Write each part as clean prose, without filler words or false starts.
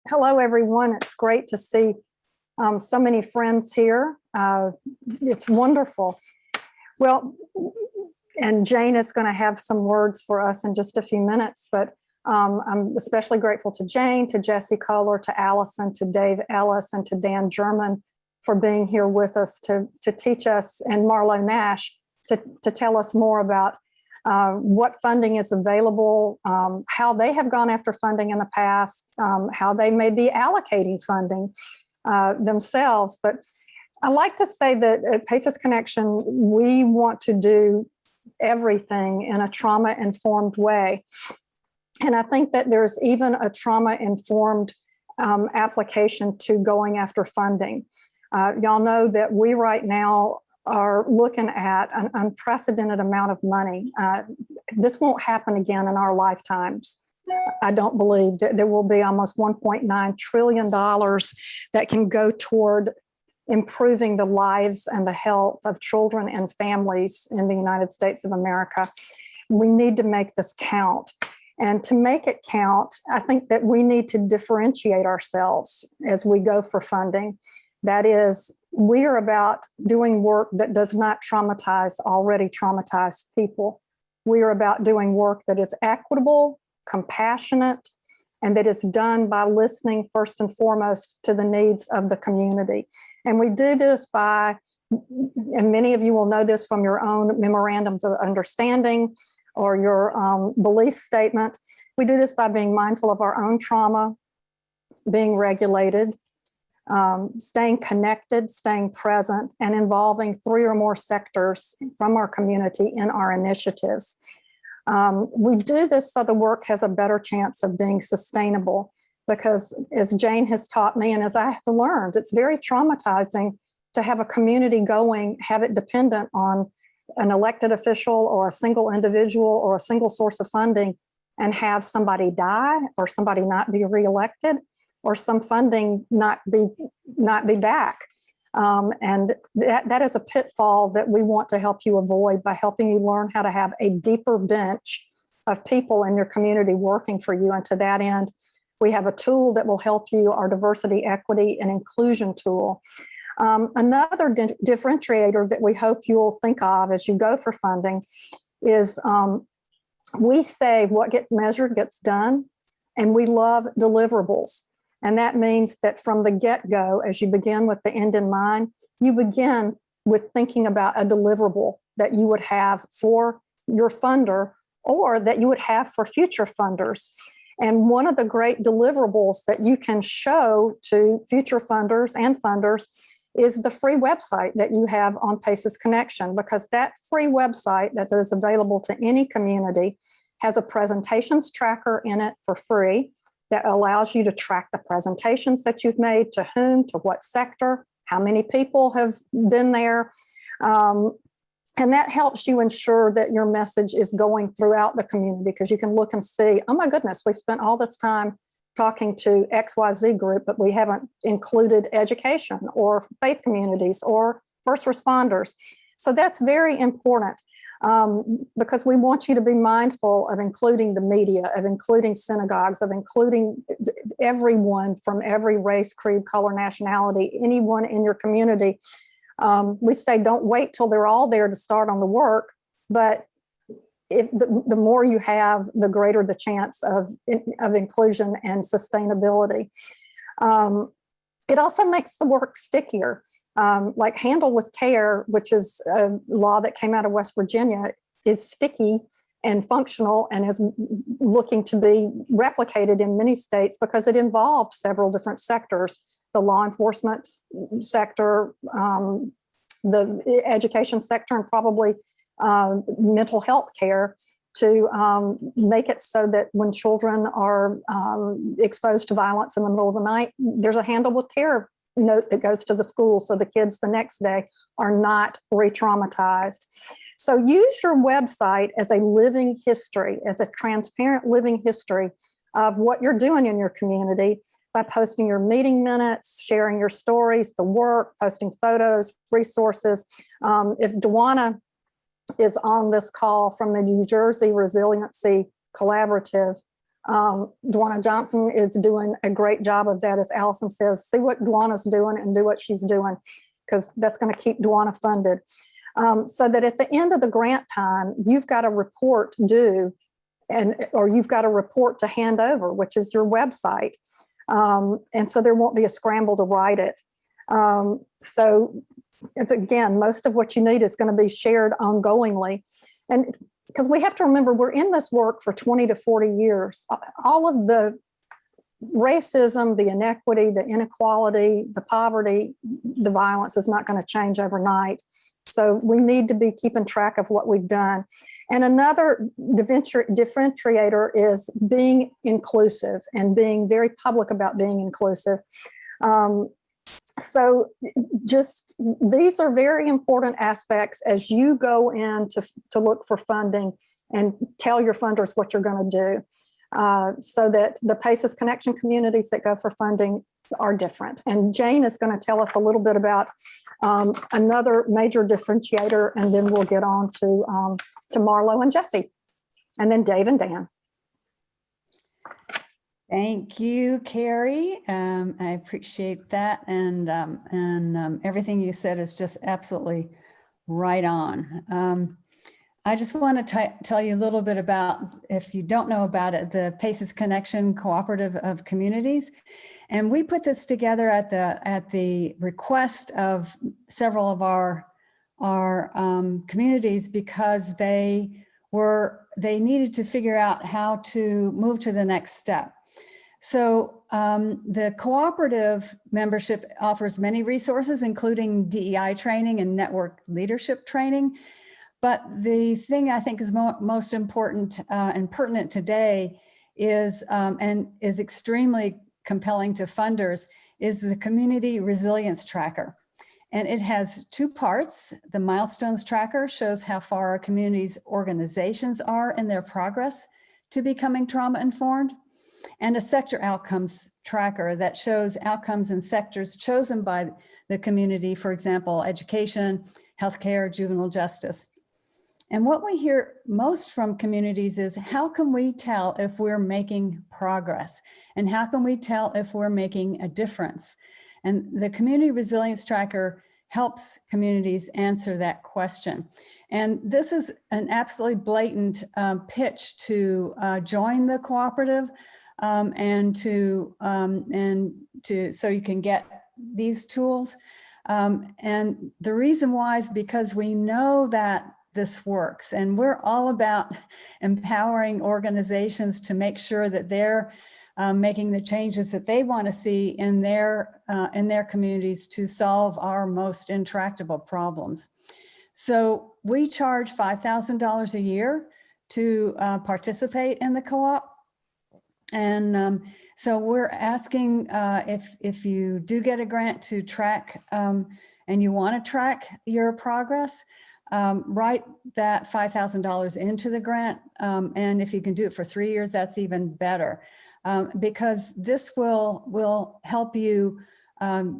Hello, everyone. It's great to see so many friends here. It's wonderful. Well, and Jane is going to have some words for us in just a few minutes, but I'm especially grateful to Jane, to Jesse Kohler, to Allison, to Dave Ellis, and to Dan Jurman for being here with us to teach us, and Marlo Nash to tell us more about what funding is available, how they have gone after funding in the past, how they may be allocating funding themselves. But I like to say that at PACES Connection, we want to do everything in a trauma-informed way. And I think that there's even a trauma-informed application to going after funding. Y'all know that we right now are looking at an unprecedented amount of money. This won't happen again in our lifetimes. I don't believe that there will be almost $1.9 trillion that can go toward improving the lives and the health of children and families in the United States of America. We need to make this count. And to make it count, I think that we need to differentiate ourselves as we go for funding. That is, we are about doing work that does not traumatize already traumatized people. We are about doing work that is equitable, compassionate, and that is done by listening first and foremost to the needs of the community. And we do this by, and many of you will know this from your own memorandums of understanding or your belief statement. We do this by being mindful of our own trauma, being regulated, staying connected, staying present, and involving 3 or more sectors from our community in our initiatives. We do this so the work has a better chance of being sustainable, because as Jane has taught me and as I have learned, it's very traumatizing to have a community going, have it dependent on an elected official or a single individual or a single source of funding, and have somebody die or somebody not be reelected or some funding not be back. And that is a pitfall that we want to help you avoid by helping you learn how to have a deeper bench of people in your community working for you. And to that end, we have a tool that will help you, our diversity, equity, and inclusion tool. Another differentiator that we hope you'll think of as you go for funding is we say what gets measured gets done, and we love deliverables. And that means that from the get-go, as you begin with the end in mind, you begin with thinking about a deliverable that you would have for your funder or that you would have for future funders. And one of the great deliverables that you can show to future funders and funders is the free website that you have on PACES Connection, because that free website that is available to any community has a presentations tracker in it for free that allows you to track the presentations that you've made, to whom, to what sector, how many people have been there. And that helps you ensure that your message is going throughout the community, because you can look and see, oh my goodness, we spent all this time talking to XYZ group, but we haven't included education or faith communities or first responders. So that's very important. Because we want you to be mindful of including the media, of including synagogues, of including everyone from every race, creed, color, nationality, anyone in your community. We say don't wait till they're all there to start on the work, but if the more you have, the greater the chance of inclusion and sustainability. It also makes the work stickier. Like Handle with Care, which is a law that came out of West Virginia, is sticky and functional and is looking to be replicated in many states because it involved several different sectors: the law enforcement sector, the education sector, and probably mental health care, to make it so that when children are exposed to violence in the middle of the night, there's a Handle with Care note that goes to the school so the kids the next day are not re-traumatized. So use your website as a living history, as a transparent living history of what you're doing in your community by posting your meeting minutes, sharing your stories, the work, posting photos, resources. If Dewana is on this call from the New Jersey Resiliency Collaborative, Dwana Johnson is doing a great job of that. As Allison says, see what Dwana's doing and do what she's doing, because that's going to keep Dwana funded. So that at the end of the grant time, you've got a report due, or you've got a report to hand over, which is your website. And so there won't be a scramble to write it. So it's, again, most of what you need is going to be shared ongoingly. And because we have to remember, we're in this work for 20 to 40 years. All of the racism, the inequity, the inequality, the poverty, the violence is not going to change overnight. So we need to be keeping track of what we've done. And another differentiator is being inclusive and being very public about being inclusive. So just these are very important aspects as you go in to look for funding and tell your funders what you're going to do. So that the PACES Connection communities that go for funding are different. And Jane is going to tell us a little bit about another major differentiator, and then we'll get on to Marlo and Jesse, and then Dave and Dan. Thank you, Carrie. I appreciate that, and everything you said is just absolutely right on. I just want to tell you a little bit about, if you don't know about it, the PACES Connection Cooperative of Communities. And we put this together at the request of several of our communities, because they needed to figure out how to move to the next step. So the cooperative membership offers many resources, including DEI training and network leadership training. But the thing I think is most important and pertinent today is, and is extremely compelling to funders, is the Community Resilience Tracker. And it has two parts. The Milestones Tracker shows how far our community's organizations are in their progress to becoming trauma-informed, and a Sector Outcomes Tracker that shows outcomes in sectors chosen by the community, for example, education, healthcare, juvenile justice. And what we hear most from communities is, how can we tell if we're making progress? And how can we tell if we're making a difference? And the Community Resilience Tracker helps communities answer that question. And this is an absolutely blatant pitch to join the cooperative and so you can get these tools. And the reason why is because we know that this works, and we're all about empowering organizations to make sure that they're making the changes that they want to see in their communities to solve our most intractable problems. So we charge $5,000 a year to participate in the co-op. And so we're asking if you do get a grant to track and you want to track your progress, write that $5,000 into the grant. And if you can do it for 3 years, that's even better, because this will help you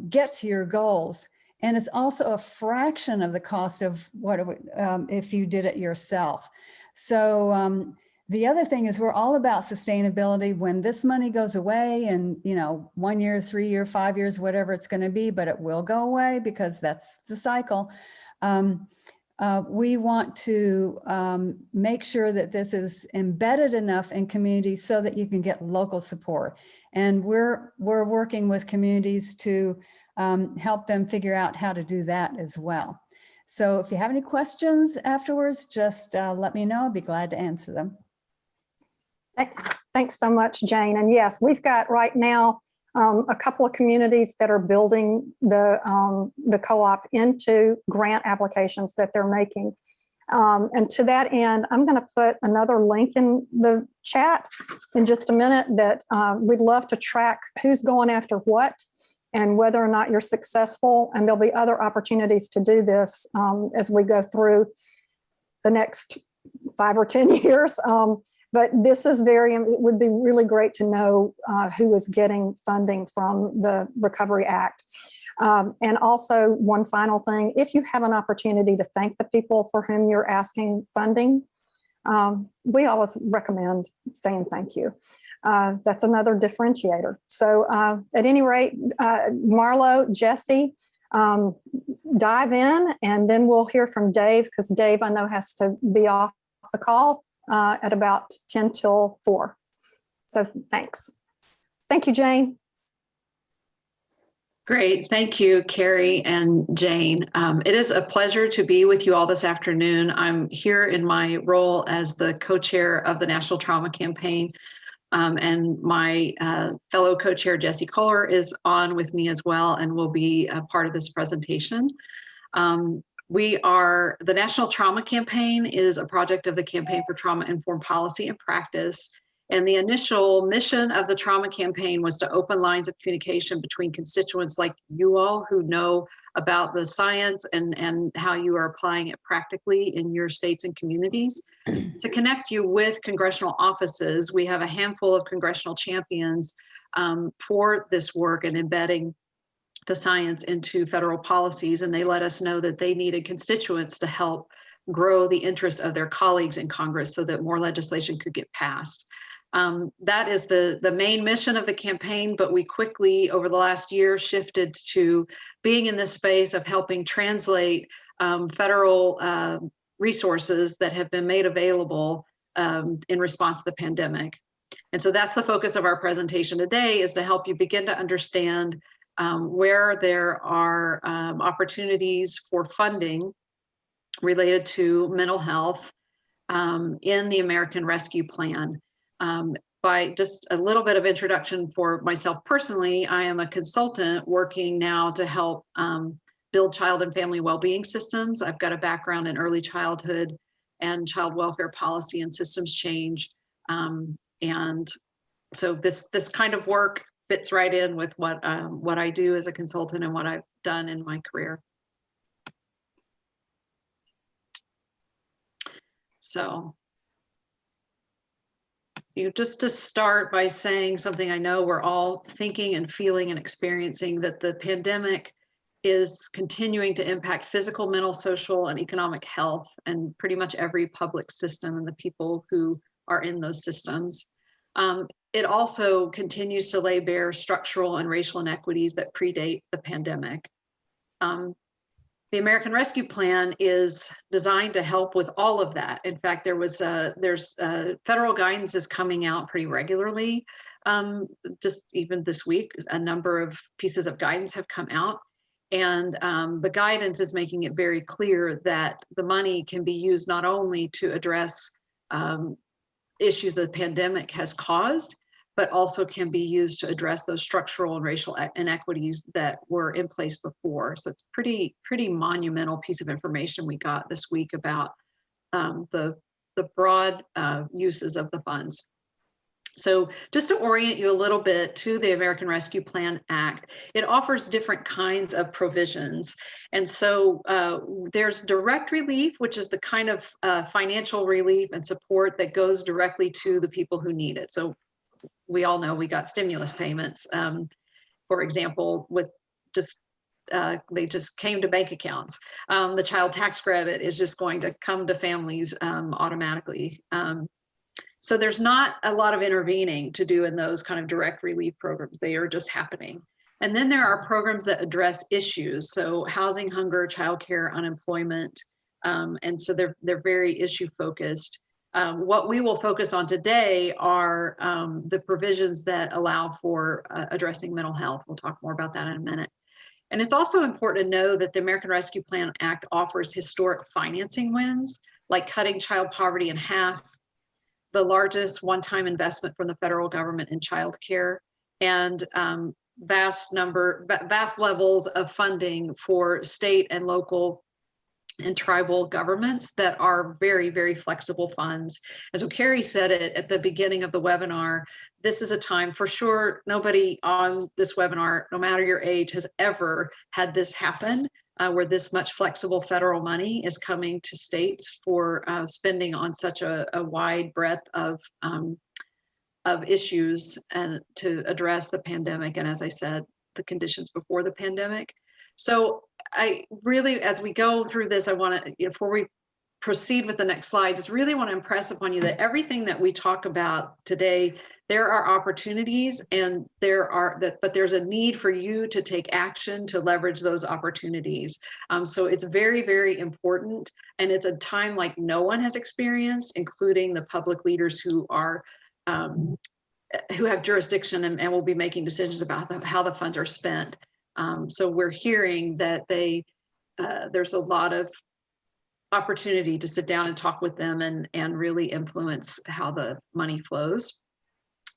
get to your goals. And it's also a fraction of the cost of what it would, if you did it yourself. So the other thing is, we're all about sustainability. When this money goes away, and 1 year, 3 year, 5 years, whatever it's going to be, but it will go away because that's the cycle. We want to make sure that this is embedded enough in communities so that you can get local support. And we're working with communities to help them figure out how to do that as well. So if you have any questions afterwards, just let me know. I'd be glad to answer them. Thanks so much, Jane. And yes, we've got right now a couple of communities that are building the co-op into grant applications that they're making. And to that end, I'm going to put another link in the chat in just a minute that we'd love to track who's going after what and whether or not you're successful. And there'll be other opportunities to do this as we go through the next 5 or 10 years. But this is it would be really great to know who is getting funding from the Recovery Act. And also, one final thing, if you have an opportunity to thank the people for whom you're asking funding, we always recommend saying thank you. That's another differentiator. So at any rate, Marlo, Jesse, dive in, and then we'll hear from Dave, because Dave, I know, has to be off the call at about 10 till 4. So thanks. Thank you, Jane. Great. Thank you, Carrie and Jane. It is a pleasure to be with you all this afternoon. I'm here in my role as the co-chair of the National Trauma Campaign, and my fellow co-chair, Jesse Kohler, is on with me as well and will be a part of this presentation. The National Trauma Campaign is a project of the Campaign for Trauma-Informed Policy and Practice. And the initial mission of the Trauma Campaign was to open lines of communication between constituents like you all who know about the science and how you are applying it practically in your states and communities. To connect you with congressional offices, we have a handful of congressional champions for this work and embedding the science into federal policies. And they let us know that they needed constituents to help grow the interest of their colleagues in Congress so that more legislation could get passed. That is the main mission of the campaign, but we quickly, over the last year, shifted to being in this space of helping translate federal resources that have been made available in response to the pandemic. And so that's the focus of our presentation today, is to help you begin to understand where there are opportunities for funding related to mental health in the American Rescue Plan. By just a little bit of introduction for myself personally, I am a consultant working now to help build child and family well-being systems. I've got a background in early childhood and child welfare policy and systems change. And so this kind of work fits right in with what I do as a consultant and what I've done in my career. So just to start by saying something I know we're all thinking and feeling and experiencing, that the pandemic is continuing to impact physical, mental, social, and economic health, and pretty much every public system and the people who are in those systems. It also continues to lay bare structural and racial inequities that predate the pandemic. The American Rescue Plan is designed to help with all of that. In fact, there's federal guidance is coming out pretty regularly. Just even this week, a number of pieces of guidance have come out. And the guidance is making it very clear that the money can be used not only to address issues that the pandemic has caused, but also can be used to address those structural and racial inequities that were in place before. So it's pretty monumental piece of information we got this week about the broad uses of the funds. So just to orient you a little bit to the American Rescue Plan Act, it offers different kinds of provisions. And so there's direct relief, which is the kind of financial relief and support that goes directly to the people who need it. So we all know we got stimulus payments, for example, with they just came to bank accounts. The child tax credit is just going to come to families automatically. So there's not a lot of intervening to do in those kind of direct relief programs. They are just happening. And then there are programs that address issues. So housing, hunger, childcare, unemployment. And so they're very issue focused. What we will focus on today are the provisions that allow for addressing mental health. We'll talk more about that in a minute. And it's also important to know that the American Rescue Plan Act offers historic financing wins, like cutting child poverty in half, the largest one-time investment from the federal government in childcare, and vast levels of funding for state and local and tribal governments that are very, very flexible funds. And so Carrie said it at the beginning of the webinar, this is a time for sure, nobody on this webinar, no matter your age, has ever had this happen, where this much flexible federal money is coming to states for spending on such a wide breadth of issues and to address the pandemic. And as I said, the conditions before the pandemic. So I really, as we go through this, I want to, before we proceed with the next slide, just really want to impress upon you that everything that we talk about today, there are opportunities, and but there's a need for you to take action to leverage those opportunities. So it's very, very important, and it's a time like no one has experienced, including the public leaders who are who have jurisdiction and will be making decisions about how the funds are spent. So we're hearing that there's a lot of opportunity to sit down and talk with them and really influence how the money flows.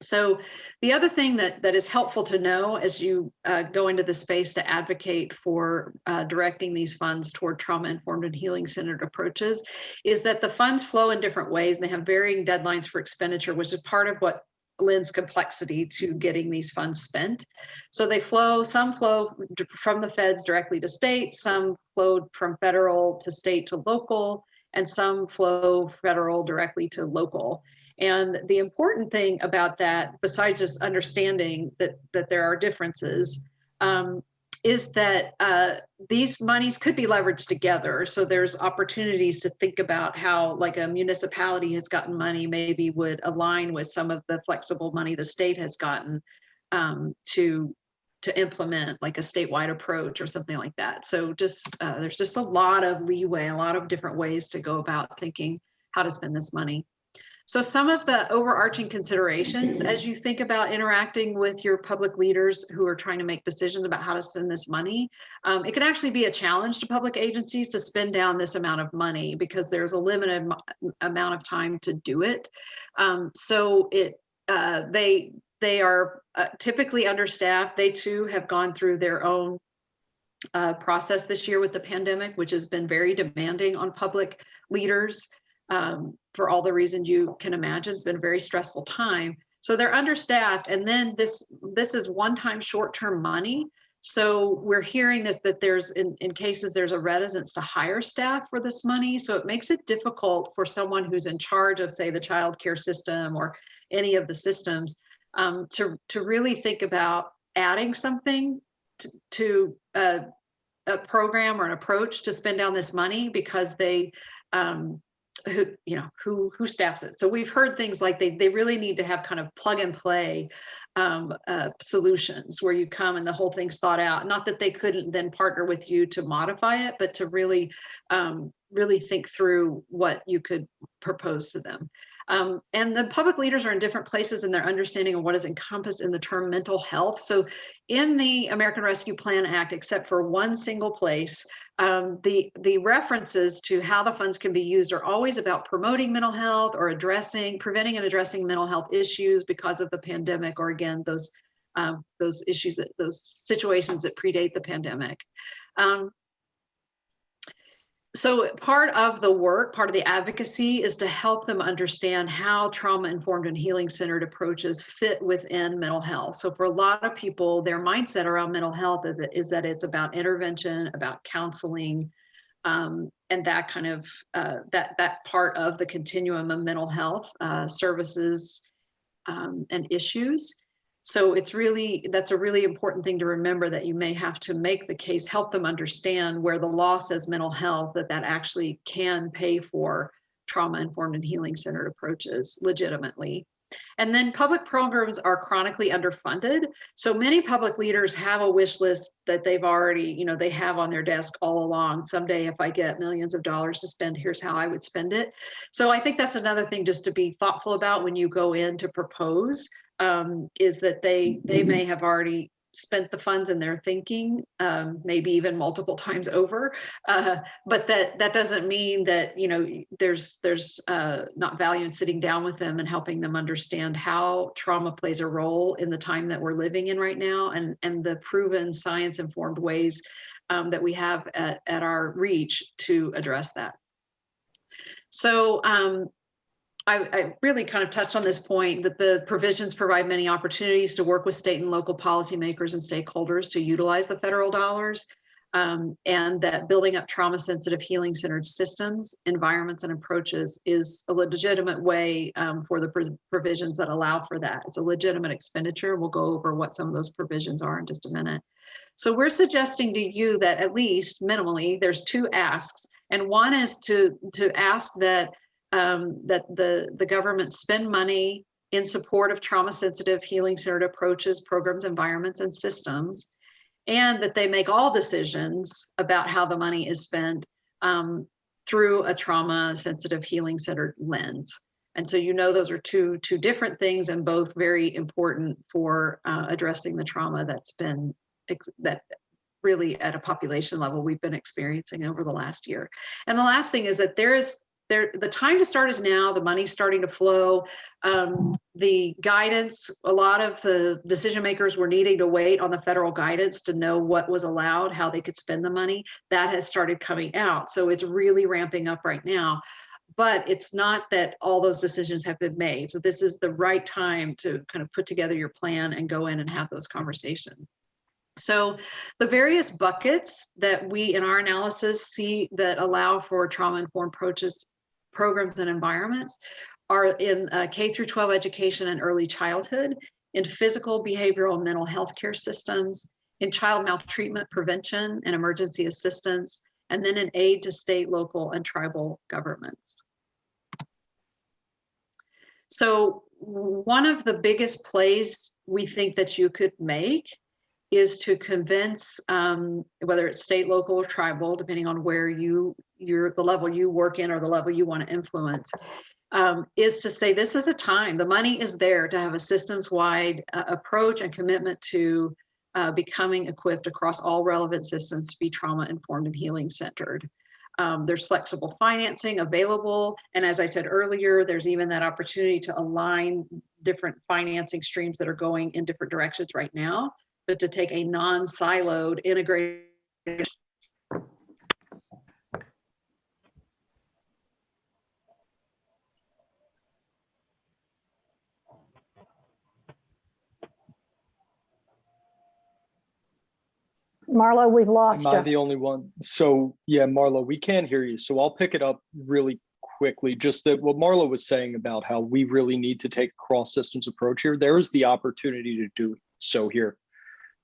So the other thing that is helpful to know as you go into the space to advocate for directing these funds toward trauma-informed and healing-centered approaches is that the funds flow in different ways, and they have varying deadlines for expenditure, which is part of what lends complexity to getting these funds spent. So some flow from the feds directly to state, some flowed from federal to state to local, and some flow federal directly to local. And the important thing about that, besides just understanding that there are differences, is that these monies could be leveraged together. So there's opportunities to think about how, like, a municipality has gotten money, maybe would align with some of the flexible money the state has gotten to implement like a statewide approach or something like that. So there's just a lot of leeway, a lot of different ways to go about thinking how to spend this money. So some of the overarching considerations as you think about interacting with your public leaders who are trying to make decisions about how to spend this money, it can actually be a challenge to public agencies to spend down this amount of money because there's a limited amount of time to do it. So they are typically understaffed. They too have gone through their own process this year with the pandemic, which has been very demanding on public leaders. For all the reasons you can imagine. It's been a very stressful time. So they're understaffed, and then this is one-time short-term money. So we're hearing that there's, in cases, there's a reticence to hire staff for this money. So it makes it difficult for someone who's in charge of, say, the child care system or any of the systems to really think about adding something to a program or an approach to spend down this money because they who staffs it. So we've heard things like they really need to have kind of plug and play solutions where you come and the whole thing's thought out. Not that they couldn't then partner with you to modify it, but to really think through what you could propose to them. And the public leaders are in different places in their understanding of what is encompassed in the term mental health. So in the American Rescue Plan Act, except for one single place, the references to how the funds can be used are always about promoting mental health or preventing and addressing mental health issues because of the pandemic, or again, those issues, those situations that predate the pandemic. So part of the work, part of the advocacy is to help them understand how trauma-informed and healing-centered approaches fit within mental health. So for a lot of people, their mindset around mental health is that it's about intervention, about counseling, and that kind of, that part of the continuum of mental health services and issues. So that's a really important thing to remember, that you may have to make the case, help them understand where the law says mental health, that actually can pay for trauma-informed and healing-centered approaches legitimately. And then public programs are chronically underfunded. So many public leaders have a wish list that they've already, they have on their desk all along. Someday, if I get millions of dollars to spend, here's how I would spend it. So I think that's another thing just to be thoughtful about when you go in to propose. Is that they may have already spent the funds in their thinking, maybe even multiple times over, but that doesn't mean that there's not value in sitting down with them and helping them understand how trauma plays a role in the time that we're living in right now, and the proven science-informed ways that we have at our reach to address that. So I really kind of touched on this point, that the provisions provide many opportunities to work with state and local policymakers and stakeholders to utilize the federal dollars, and that building up trauma-sensitive, healing-centered systems, environments, and approaches is a legitimate way for the provisions that allow for that. It's a legitimate expenditure. We'll go over what some of those provisions are in just a minute. So we're suggesting to you that at least minimally, there's two asks. And one is to ask that that the government spend money in support of trauma-sensitive, healing-centered approaches, programs, environments, and systems, and that they make all decisions about how the money is spent through a trauma-sensitive, healing-centered lens. And so, you know, those are two different things, and both very important for addressing the trauma that really at a population level we've been experiencing over the last year. And the last thing is that the time to start is now. The money's starting to flow. The guidance, a lot of the decision makers were needing to wait on the federal guidance to know what was allowed, how they could spend the money. That has started coming out. So it's really ramping up right now. But it's not that all those decisions have been made. So this is the right time to kind of put together your plan and go in and have those conversations. So the various buckets that we in our analysis see that allow for trauma-informed approaches, programs, and environments are in K through 12 education and early childhood, in physical, behavioral, and mental health care systems, in child maltreatment prevention and emergency assistance, and then in aid to state, local, and tribal governments. So one of the biggest plays we think that you could make is to convince, whether it's state, local, or tribal, depending on where the level you work in or the level you want to influence, is to say this is a time, the money is there to have a systems-wide approach and commitment to becoming equipped across all relevant systems to be trauma-informed and healing-centered. There's flexible financing available. And as I said earlier, there's even that opportunity to align different financing streams that are going in different directions right now, but to take a non-siloed, integrated. Marlo, we've lost Am I you. the only one? So yeah, Marlo, we can't hear you. So I'll pick it up really quickly. Just that what Marlo was saying about how we really need to take a cross-systems approach here. There is the opportunity to do so here.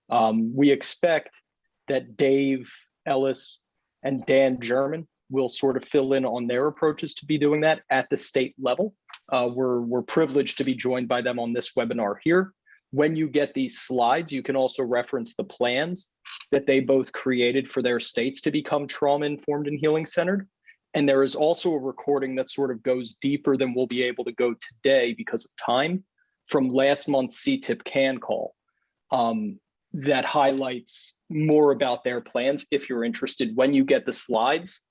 We expect that Dave, Ellis, and Dan Jurman will sort of fill in on their approaches to be doing that at the state level. We're privileged to be joined by them on this webinar here. When you get these slides, you can also reference the plans that they both created for their states to become trauma-informed and healing-centered. And there is also a recording that sort of goes deeper than we'll be able to go today because of time from last month's CTIPP CAN call that highlights more about their plans if you're interested. When you get the slides,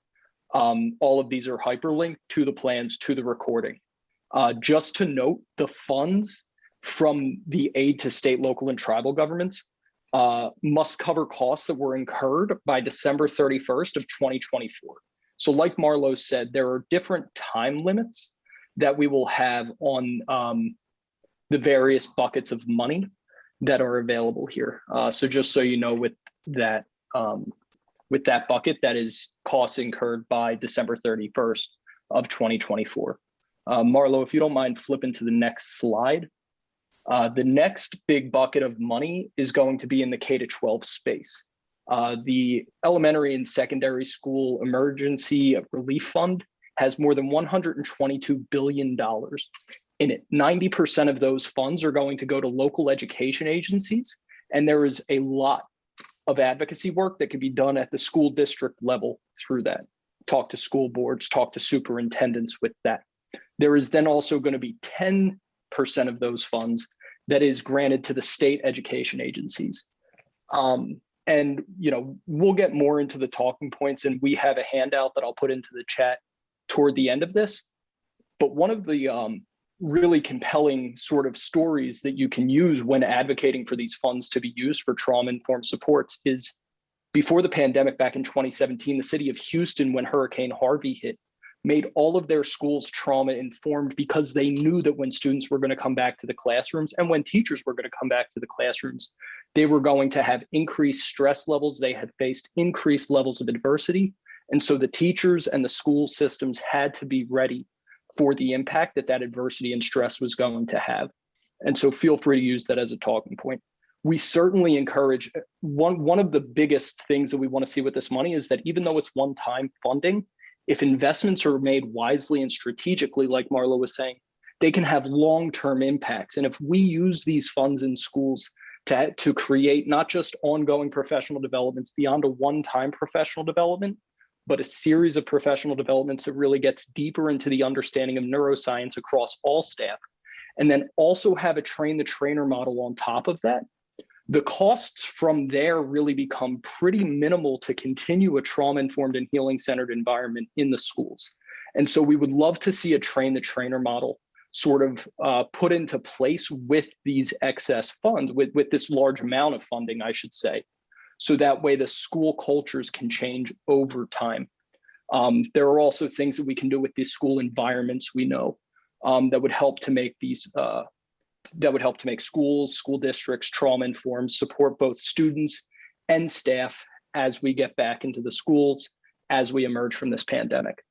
all of these are hyperlinked to the plans, to the recording. Just to note, the funds from the aid to state, local, and tribal governments must cover costs that were incurred by December 31st of 2024. So like Marlo said, there are different time limits that we will have on the various buckets of money that are available here. So just so you know, with that bucket, that is costs incurred by December 31st of 2024. Marlo, if you don't mind flipping to the next slide. The next big bucket of money is going to be in the K-12 space. The elementary and secondary school emergency relief fund has more than $122 billion in it. 90% of those funds are going to go to local education agencies, and there is a lot of advocacy work that can be done at the school district level through that. Talk to school boards, talk to superintendents with that. There is then also going to be 10% of those funds that is granted to the state education agencies. And you know, we'll get more into the talking points, and we have a handout that I'll put into the chat toward the end of this. But one of the really compelling sort of stories that you can use when advocating for these funds to be used for trauma-informed supports is before the pandemic back in 2017, the city of Houston, when Hurricane Harvey hit, made all of their schools trauma-informed because they knew that when students were going to come back to the classrooms and when teachers were going to come back to the classrooms, they were going to have increased stress levels. They had faced increased levels of adversity. And so the teachers and the school systems had to be ready for the impact that that adversity and stress was going to have. And so feel free to use that as a talking point. We certainly encourage, one of the biggest things that we want to see with this money is that even though it's one-time funding, if investments are made wisely and strategically, like Marlo was saying, they can have long-term impacts. And if we use these funds in schools to create not just ongoing professional developments beyond a one-time professional development, but a series of professional developments that really gets deeper into the understanding of neuroscience across all staff, and then also have a train the trainer model on top of that, the costs from there really become pretty minimal to continue a trauma-informed and healing-centered environment in the schools. And so we would love to see a train the trainer model sort of put into place with these excess funds, with this large amount of funding, I should say. So that way the school cultures can change over time. There are also things that we can do with these school environments, we know, that would help to make these, schools, school districts trauma-informed, support both students and staff as we get back into the schools, as we emerge from this pandemic.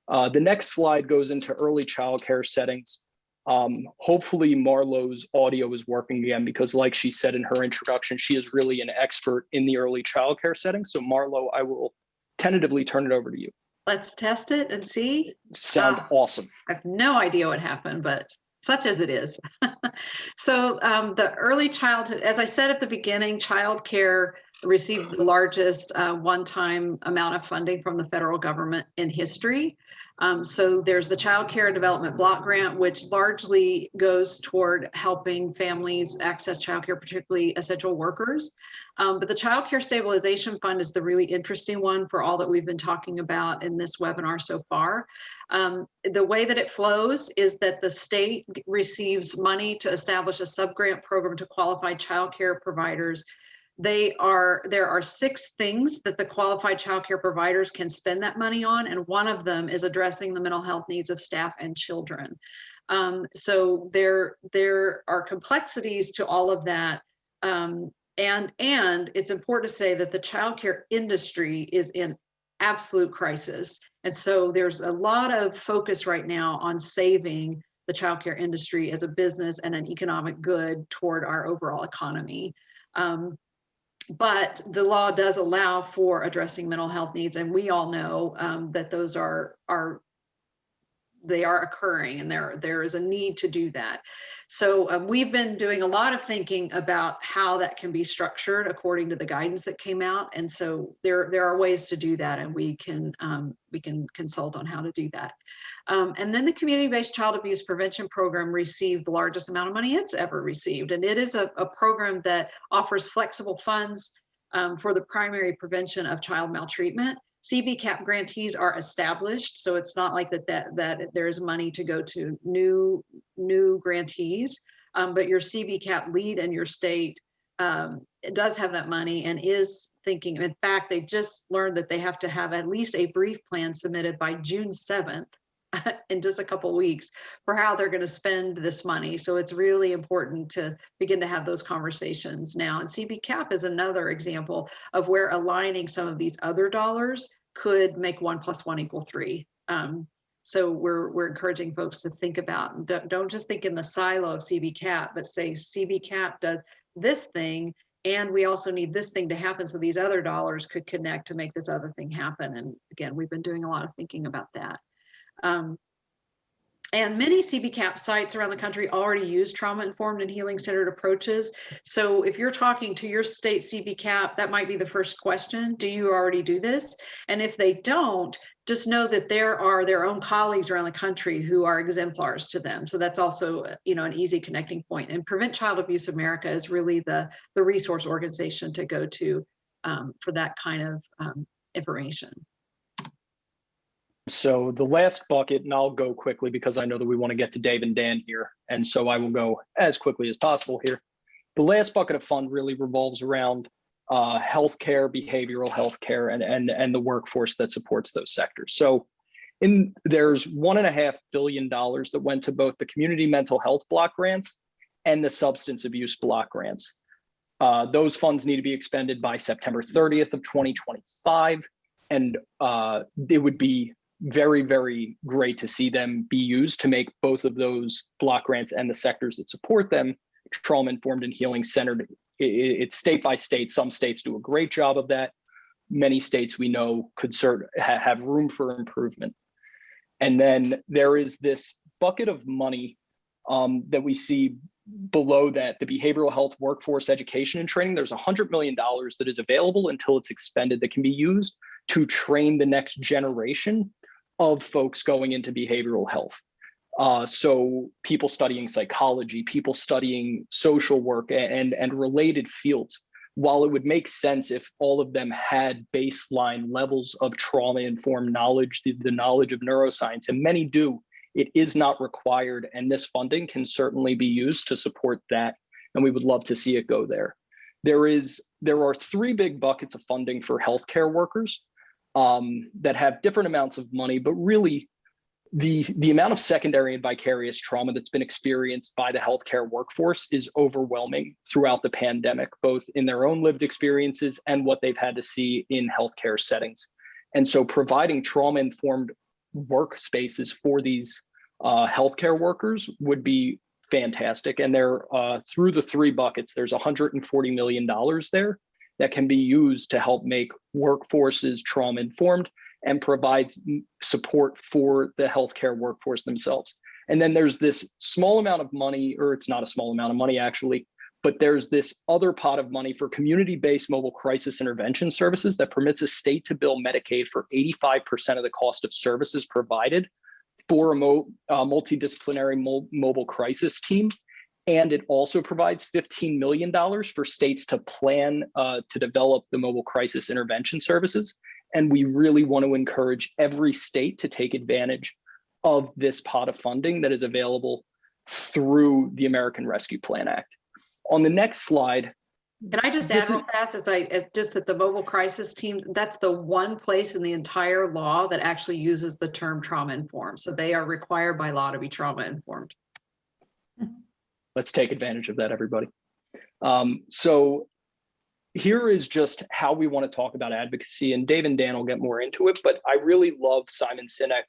The next slide goes into early childcare settings. Hopefully Marlo's audio is working again, because like she said in her introduction, she is really an expert in the early childcare setting. So Marlo, I will tentatively turn it over to you. Let's test it and see. Sound awesome. I have no idea what happened, but such as it is. So the early childhood, as I said at the beginning, childcare received the largest one-time amount of funding from the federal government in history. So there's the Child Care Development Block Grant, which largely goes toward helping families access childcare, particularly essential workers. But the Child Care Stabilization Fund is the really interesting one for all that we've been talking about in this webinar so far. The way that it flows is that the state receives money to establish a sub-grant program to qualified child care providers. There are 6 things that the qualified child care providers can spend that money on, and one of them is addressing the mental health needs of staff and children. So there are complexities to all of that. And it's important to say that the childcare industry is in absolute crisis. And so there's a lot of focus right now on saving the childcare industry as a business and an economic good toward our overall economy. But the law does allow for addressing mental health needs, and we all know that those are occurring, and there is a need to do that. So we've been doing a lot of thinking about how that can be structured according to the guidance that came out, and so there are ways to do that, and we can consult on how to do that. And then the community-based child abuse prevention program received the largest amount of money it's ever received, and it is a program that offers flexible funds for the primary prevention of child maltreatment. CBCAP grantees are established, so it's not like that there's money to go to new grantees, but your CBCAP lead in your state does have that money and is thinking. In fact, they just learned that they have to have at least a brief plan submitted by June 7th in just a couple of weeks for how they're going to spend this money. So it's really important to begin to have those conversations now. And CBCAP is another example of where aligning some of these other dollars could make 1 + 1 = 3. So we're encouraging folks to think about, don't just think in the silo of CBCAP, but say CBCAP does this thing, and we also need this thing to happen, so these other dollars could connect to make this other thing happen. And again, we've been doing a lot of thinking about that. And many CBCAP sites around the country already use trauma-informed and healing-centered approaches. So if you're talking to your state CBCAP, that might be the first question. Do you already do this? And if they don't, just know that there are their own colleagues around the country who are exemplars to them. So that's also, an easy connecting point. And Prevent Child Abuse America is really the resource organization to go to for that kind of information. So the last bucket, and I'll go quickly because I know that we want to get to Dave and Dan here, and so I will go as quickly as possible here. The last bucket of fund really revolves around healthcare, behavioral healthcare, and the workforce that supports those sectors. So there's $1.5 billion that went to both the community mental health block grants and the substance abuse block grants. Those funds need to be expended by September 30th of 2025, and it would be very, very great to see them be used to make both of those block grants and the sectors that support them trauma-informed and healing-centered. It's state by state. Some states do a great job of that. many states we know could have room for improvement. And then there is this bucket of money that we see below that, the behavioral health workforce education and training. There's $100 million that is available until it's expended that can be used to train the next generation of folks going into behavioral health. So people studying psychology, people studying social work and related fields. While it would make sense if all of them had baseline levels of trauma-informed knowledge, the knowledge of neuroscience, and many do, it is not required, and this funding can certainly be used to support that, and we would love to see it go there. There are three big buckets of funding for healthcare workers that have different amounts of money, but really the amount of secondary and vicarious trauma that's been experienced by the healthcare workforce is overwhelming throughout the pandemic, both in their own lived experiences and what they've had to see in healthcare settings. And so providing trauma-informed workspaces for these healthcare workers would be fantastic. And they're through the three buckets, there's $140 million there that can be used to help make workforces trauma-informed and provides support for the healthcare workforce themselves. And then there's this small amount of money, or it's not a small amount of money actually, but there's this other pot of money for community-based mobile crisis intervention services that permits a state to bill Medicaid for 85% of the cost of services provided for a multidisciplinary mobile crisis team. And it also provides $15 million for states to plan to develop the mobile crisis intervention services. And we really want to encourage every state to take advantage of this pot of funding that is available through the American Rescue Plan Act. On the next slide. Can I just add real fast, just that the mobile crisis team, that's the one place in the entire law that actually uses the term trauma-informed. So they are required by law to be trauma-informed. Let's take advantage of that, everybody. So here is just how we want to talk about advocacy, and Dave and Dan will get more into it, but I really love Simon Sinek,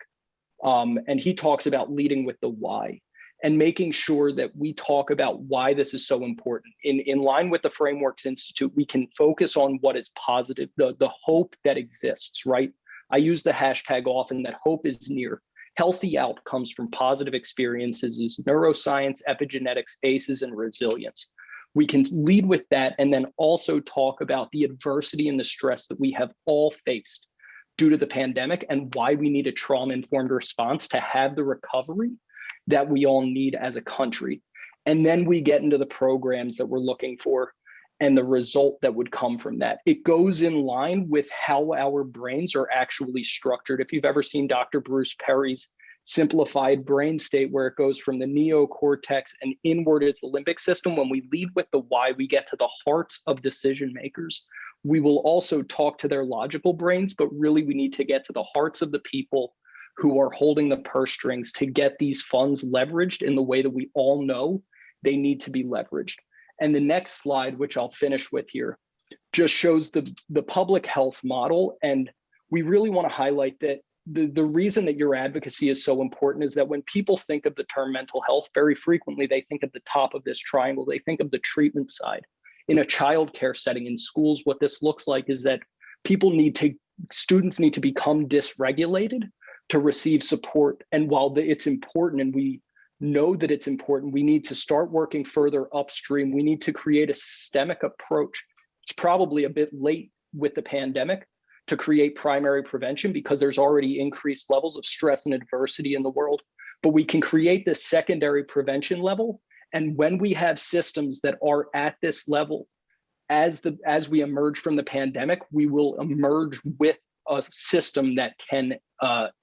and he talks about leading with the why and making sure that we talk about why this is so important. In line with the Frameworks Institute, we can focus on what is positive, the hope that exists, right? I use the hashtag often that hope is near. Healthy outcomes from positive experiences is neuroscience, epigenetics, ACEs, and resilience. We can lead with that and then also talk about the adversity and the stress that we have all faced due to the pandemic and why we need a trauma-informed response to have the recovery that we all need as a country. And then we get into the programs that we're looking for and the result that would come from that. It goes in line with how our brains are actually structured. If you've ever seen Dr. Bruce Perry's simplified brain state, where it goes from the neocortex and inward is the limbic system, when we lead with the why, we get to the hearts of decision makers. We will also talk to their logical brains, but really we need to get to the hearts of the people who are holding the purse strings to get these funds leveraged in the way that we all know they need to be leveraged. And the next slide, which I'll finish with here, just shows the public health model. And we really want to highlight that the reason that your advocacy is so important is that when people think of the term mental health, very frequently they think of the top of this triangle, they think of the treatment side. In a childcare setting, in schools, what this looks like is that students need to become dysregulated to receive support. And while it's important, and we know that it's important, we need to start working further upstream. We need to create a systemic approach. It's probably a bit late with the pandemic to create primary prevention because there's already increased levels of stress and adversity in the world, but we can create this secondary prevention level. And when we have systems that are at this level, as we emerge from the pandemic, we will emerge with a system that can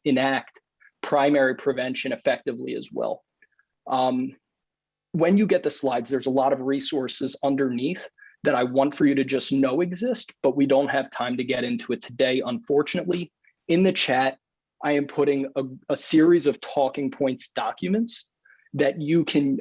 enact primary prevention effectively as well. When you get the slides, there's a lot of resources underneath that I want for you to just know exist, but we don't have time to get into it today. Unfortunately, in the chat, I am putting a series of talking points documents that you can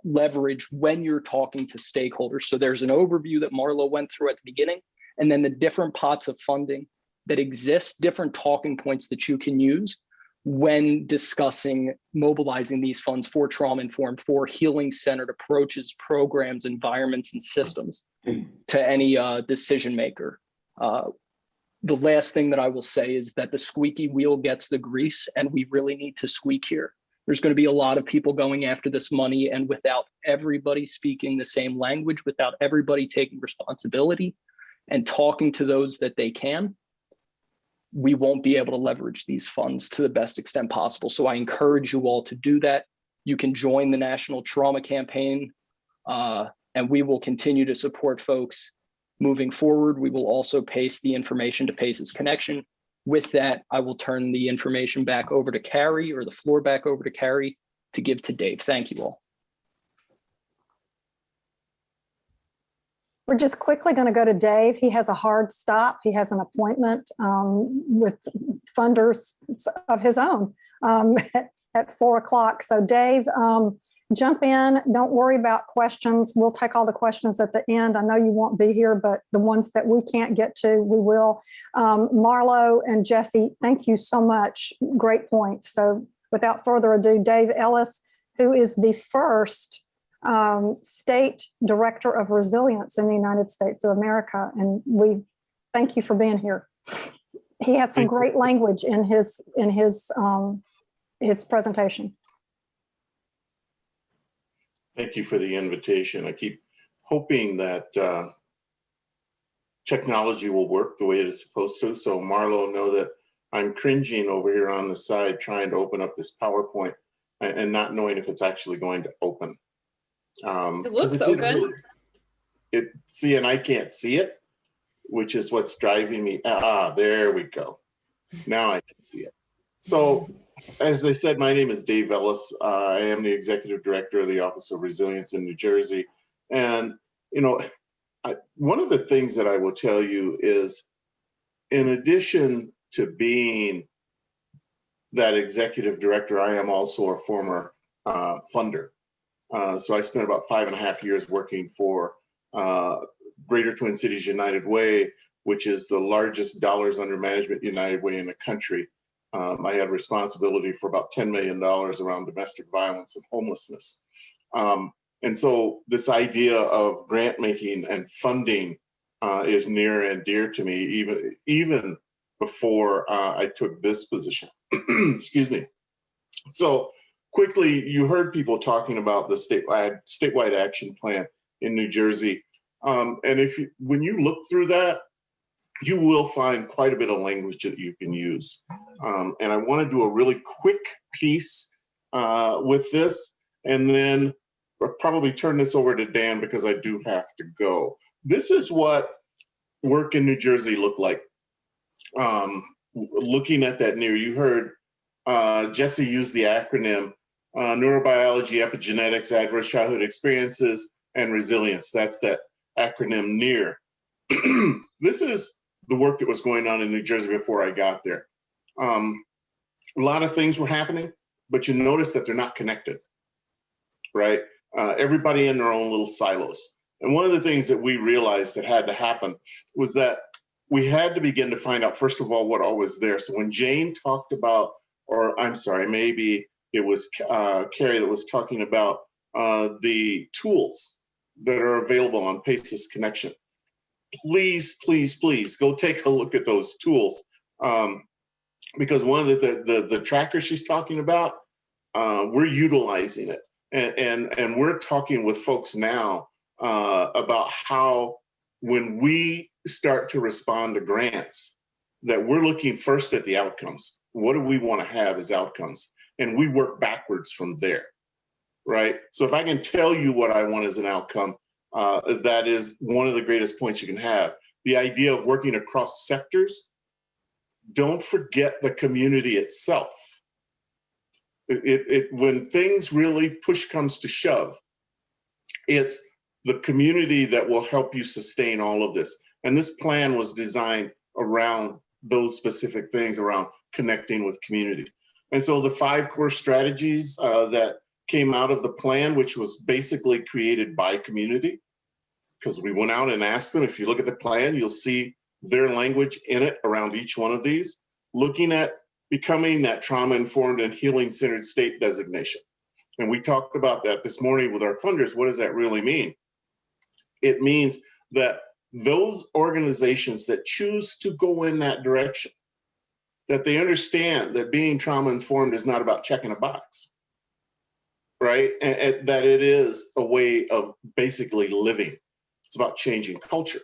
leverage when you're talking to stakeholders. So there's an overview that Marlo went through at the beginning, and then the different pots of funding that exist, different talking points that you can use when discussing mobilizing these funds for trauma-informed, for healing-centered approaches, programs, environments, and systems to any decision maker. The last thing that I will say is that the squeaky wheel gets the grease, and we really need to squeak here. There's going to be a lot of people going after this money, and without everybody speaking the same language, without everybody taking responsibility and talking to those that they can, we won't be able to leverage these funds to the best extent possible. So I encourage you all to do that. You can join the National Trauma Campaign, and we will continue to support folks moving forward. We will also paste the information to PACE's Connection. With that, I will turn the information back over to Carrie, or the floor back over to Carrie, to give to Dave. Thank you all. We're just quickly going to go to Dave. He has a hard stop. He has an appointment with funders of his own at 4 o'clock. So Dave, jump in. Don't worry about questions. We'll take all the questions at the end. I know you won't be here, but the ones that we can't get to, we will. Marlo and Jesse, thank you so much. Great points. So without further ado, Dave Ellis, who is the first State Director of Resilience in the United States of America. And we thank you for being here. He had some great language in his presentation. Thank you for the invitation. I keep hoping that technology will work the way it is supposed to. So Marlo, know that I'm cringing over here on the side trying to open up this PowerPoint and not knowing if it's actually going to open. It looks open. See, and I can't see it, which is what's driving me. There we go. Now I can see it. So, as I said, my name is Dave Ellis. I am the Executive Director of the Office of Resilience in New Jersey. And, you know, one of the things that I will tell you is, in addition to being that Executive Director, I am also a former funder. So I spent about 5.5 years working for Greater Twin Cities United Way, which is the largest dollars under management United Way in the country. I had responsibility for about $10 million around domestic violence and homelessness. And so this idea of grant making and funding is near and dear to me, even before I took this position. Excuse me. So quickly, you heard people talking about the statewide action plan in New Jersey. And when you look through that, you will find quite a bit of language that you can use. And I want to do a really quick piece with this, and then I'll probably turn this over to Dan because I do have to go. This is what work in New Jersey looked like. Looking at that you heard Jesse use the acronym neurobiology, epigenetics, adverse childhood experiences, and resilience. That's that acronym NEAR. This is the work that was going on in New Jersey before I got there. A lot of things were happening, but you notice that they're not connected, right? Everybody in their own little silos. And one of the things that we realized that had to happen was that we had to begin to find out, first of all, what all was there. So when Jane talked about, or I'm sorry, maybe it was Carrie that was talking about the tools that are available on PACE's Connection. Please, please, please go take a look at those tools. Because one of the trackers she's talking about, we're utilizing it. And we're talking with folks now about how when we start to respond to grants, that we're looking first at the outcomes. What do we want to have as outcomes? And we work backwards from there, right? So if I can tell you what I want as an outcome, that is one of the greatest points you can have. The idea of working across sectors, don't forget the community itself. When things really push comes to shove, it's the community that will help you sustain all of this. And this plan was designed around those specific things, around connecting with community. And so the 5 core strategies that came out of the plan, which was basically created by community, because we went out and asked them. If you look at the plan, you'll see their language in it around each one of these, looking at becoming that trauma-informed and healing-centered state designation. And we talked about that this morning with our funders. What does that really mean? It means that those organizations that choose to go in that direction, that they understand that being trauma informed is not about checking a box, right? And that it is a way of basically living. It's about changing culture.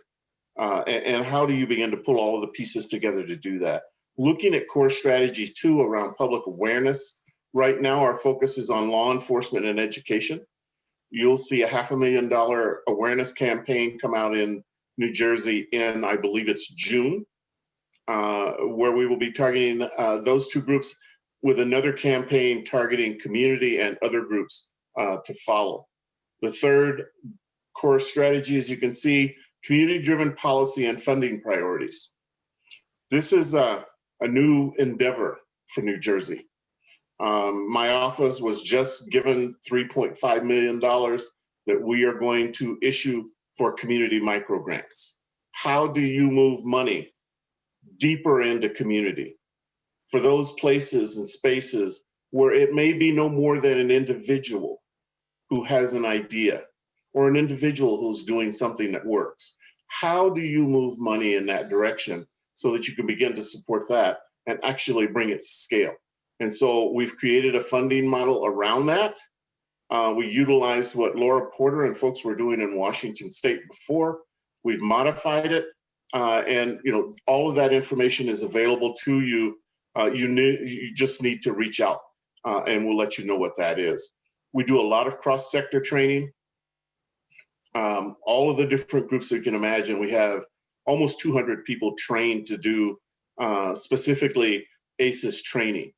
And how do you begin to pull all of the pieces together to do that? Looking at core strategy 2 around public awareness. Right now, our focus is on law enforcement and education. You'll see a $500,000 awareness campaign come out in New Jersey in, I believe it's June, where we will be targeting those two groups with another campaign targeting community and other groups to follow. The third core strategy, as you can see, community-driven policy and funding priorities. This is a new endeavor for New Jersey. My office was just given $3.5 million that we are going to issue for community microgrants. How do you move money deeper into community for those places and spaces where it may be no more than an individual who has an idea or an individual who's doing something that works? How do you move money in that direction so that you can begin to support that and actually bring it to scale? And so we've created a funding model around that. We utilized what Laura Porter and folks were doing in Washington State before. We've modified it, and all of that information is available to you. You just need to reach out, and we'll let you know what that is. We do a lot of cross-sector training. All of the different groups that you can imagine. We have almost 200 people trained to do specifically ACEs training.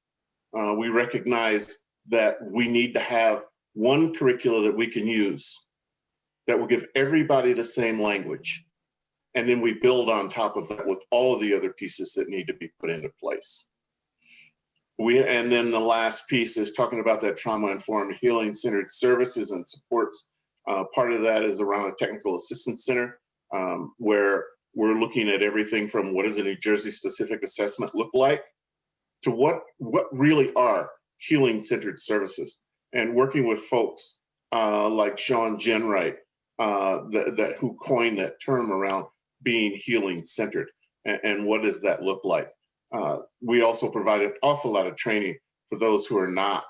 We recognize that we need to have one curricula that we can use that will give everybody the same language. And then we build on top of that with all of the other pieces that need to be put into place. And then the last piece is talking about that trauma-informed healing-centered services and supports. Part of that is around a technical assistance center, where we're looking at everything from what does a New Jersey specific assessment look like to what really are healing-centered services, and working with folks like Sean Jenwright, who coined that term around being healing-centered, and what does that look like. We also provide an awful lot of training for those who are not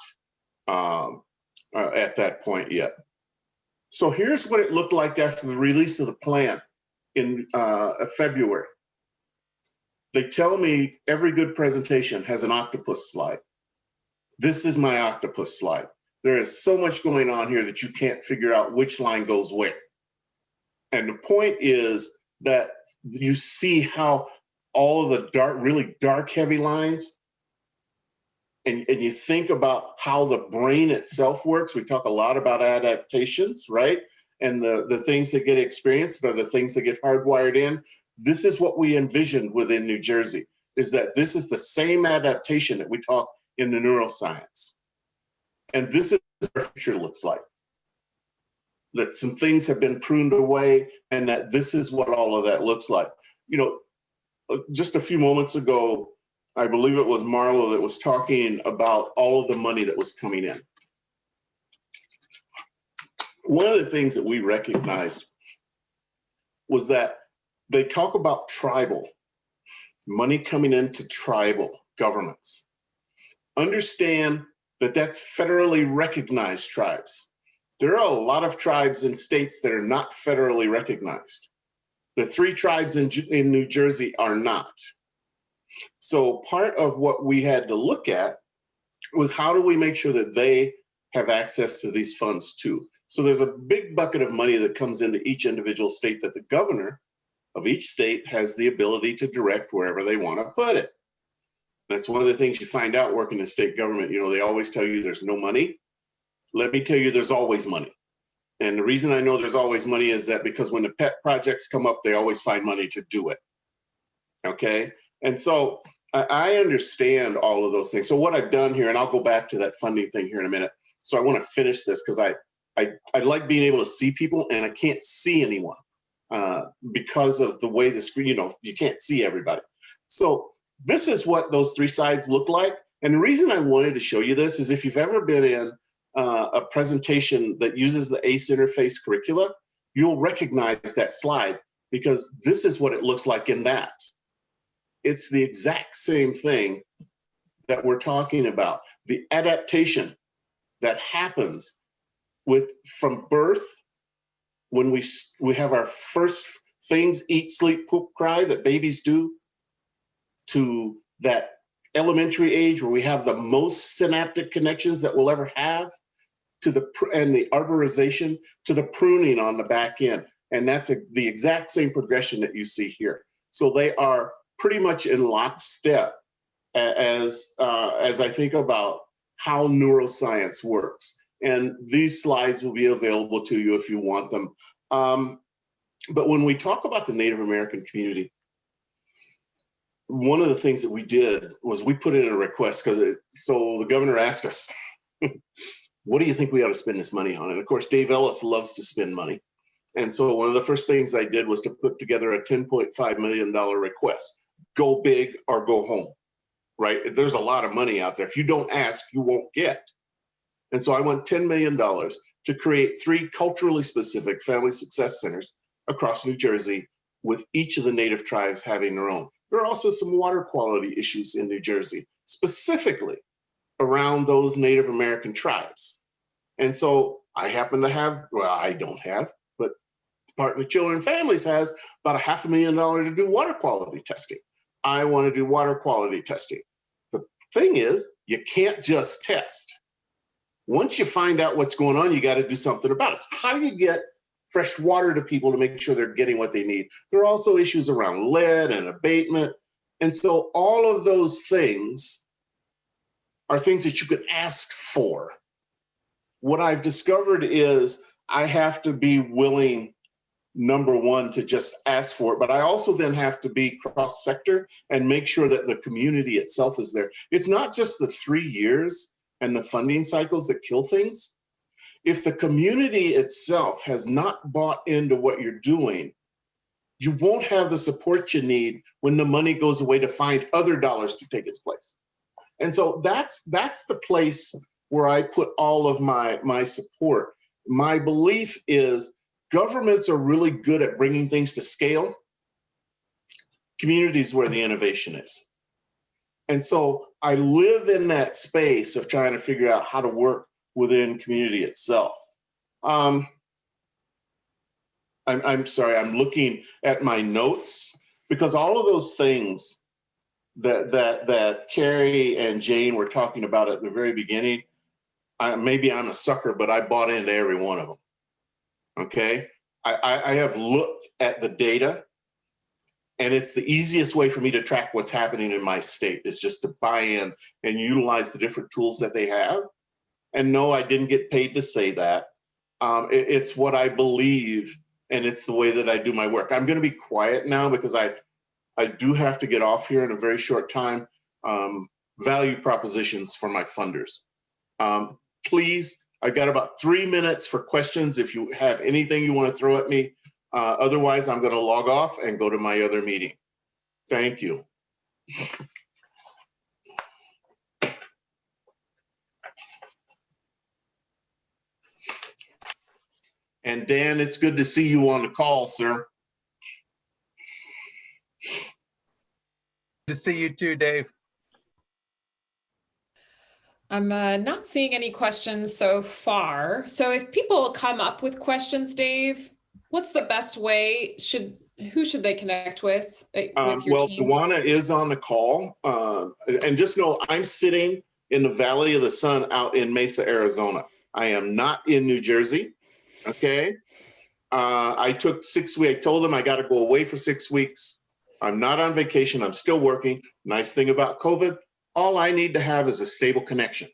at that point yet. So here's what it looked like after the release of the plan in February. They tell me every good presentation has an octopus slide. This is my octopus slide. There is so much going on here that you can't figure out which line goes where. And the point is that you see how all of the dark, really dark, heavy lines, and you think about how the brain itself works. We talk a lot about adaptations, right? And the things that get experienced are the things that get hardwired in. This is what we envisioned within New Jersey, is that this is the same adaptation that we talk in the neuroscience. And this is what our future looks like. That some things have been pruned away, and that this is what all of that looks like. Just a few moments ago, I believe it was Marlo that was talking about all of the money that was coming in. One of the things that we recognized was that they talk about tribal, money coming into tribal governments. Understand that that's federally recognized tribes. There are a lot of tribes in states that are not federally recognized. The 3 tribes in New Jersey are not. So part of what we had to look at was how do we make sure that they have access to these funds too? So there's a big bucket of money that comes into each individual state that the governor of each state has the ability to direct wherever they want to put it. That's one of the things you find out working in state government. They always tell you there's no money. Let me tell you, there's always money. And the reason I know there's always money is that because when the pet projects come up, they always find money to do it. Okay? And so I understand all of those things. So what I've done here, and I'll go back to that funding thing here in a minute. So I want to finish this because I like being able to see people, and I can't see anyone because of the way the screen, you can't see everybody. So this is what those 3 sides look like. And the reason I wanted to show you this is if you've ever been in a presentation that uses the ACE interface curricula, you'll recognize that slide because this is what it looks like in that. It's the exact same thing that we're talking about. The adaptation that happens from birth, when we have our first things, eat, sleep, poop, cry, that babies do, to that elementary age where we have the most synaptic connections that we'll ever have, to the arborization, to the pruning on the back end. And that's the exact same progression that you see here. So they are pretty much in lockstep as I think about how neuroscience works. And these slides will be available to you if you want them. But when we talk about the Native American community, one of the things that we did was we put in a request, so the governor asked us, what do you think we ought to spend this money on? And of course, Dave Ellis loves to spend money. And so one of the first things I did was to put together a $10.5 million request. Go big or go home, right? There's a lot of money out there. If you don't ask, you won't get. And so I went $10 million to create 3 culturally specific family success centers across New Jersey, with each of the Native tribes having their own. There are also some water quality issues in New Jersey, specifically around those Native American tribes. And so I happen to have, well, I don't have, but Department of Children and Families has about $500,000 to do water quality testing. I want to do water quality testing. The thing is, you can't just test. Once you find out what's going on, you got to do something about it. So how do you get fresh water to people to make sure they're getting what they need? There are also issues around lead and abatement. And so all of those things are things that you can ask for. What I've discovered is I have to be willing, number one, to just ask for it, but I also then have to be cross-sector and make sure that the community itself is there. It's not just the 3 years and the funding cycles that kill things. If the community itself has not bought into what you're doing, you won't have the support you need when the money goes away to find other dollars to take its place. And so that's the place where I put all of my support. My belief is governments are really good at bringing things to scale. Communities where the innovation is. And so I live in that space of trying to figure out how to work within community itself. I'm sorry, I'm looking at my notes, because all of those things that Carrie and Jane were talking about at the very beginning, maybe I'm a sucker, but I bought into every one of them. Okay, I have looked at the data, and it's the easiest way for me to track what's happening in my state is just to buy in and utilize the different tools that they have. And no, I didn't get paid to say that. It's what I believe, and it's the way that I do my work. I'm going to be quiet now because I do have to get off here in a very short time. Value propositions for my funders. Please, I've got about 3 minutes for questions if you have anything you want to throw at me. Otherwise, I'm going to log off and go to my other meeting. Thank you. And Dan, it's good to see you on the call, sir. Good to see you too, Dave. I'm not seeing any questions so far. So if people come up with questions, Dave, what's the best way? Who should they connect with your well, team? Duana is on the call. And just know I'm sitting in the Valley of the Sun out in Mesa, Arizona. I am not in New Jersey. Okay. I took 6 weeks. I told them I got to go away for 6 weeks. I'm not on vacation. I'm still working. Nice thing about COVID, all I need to have is a stable connection.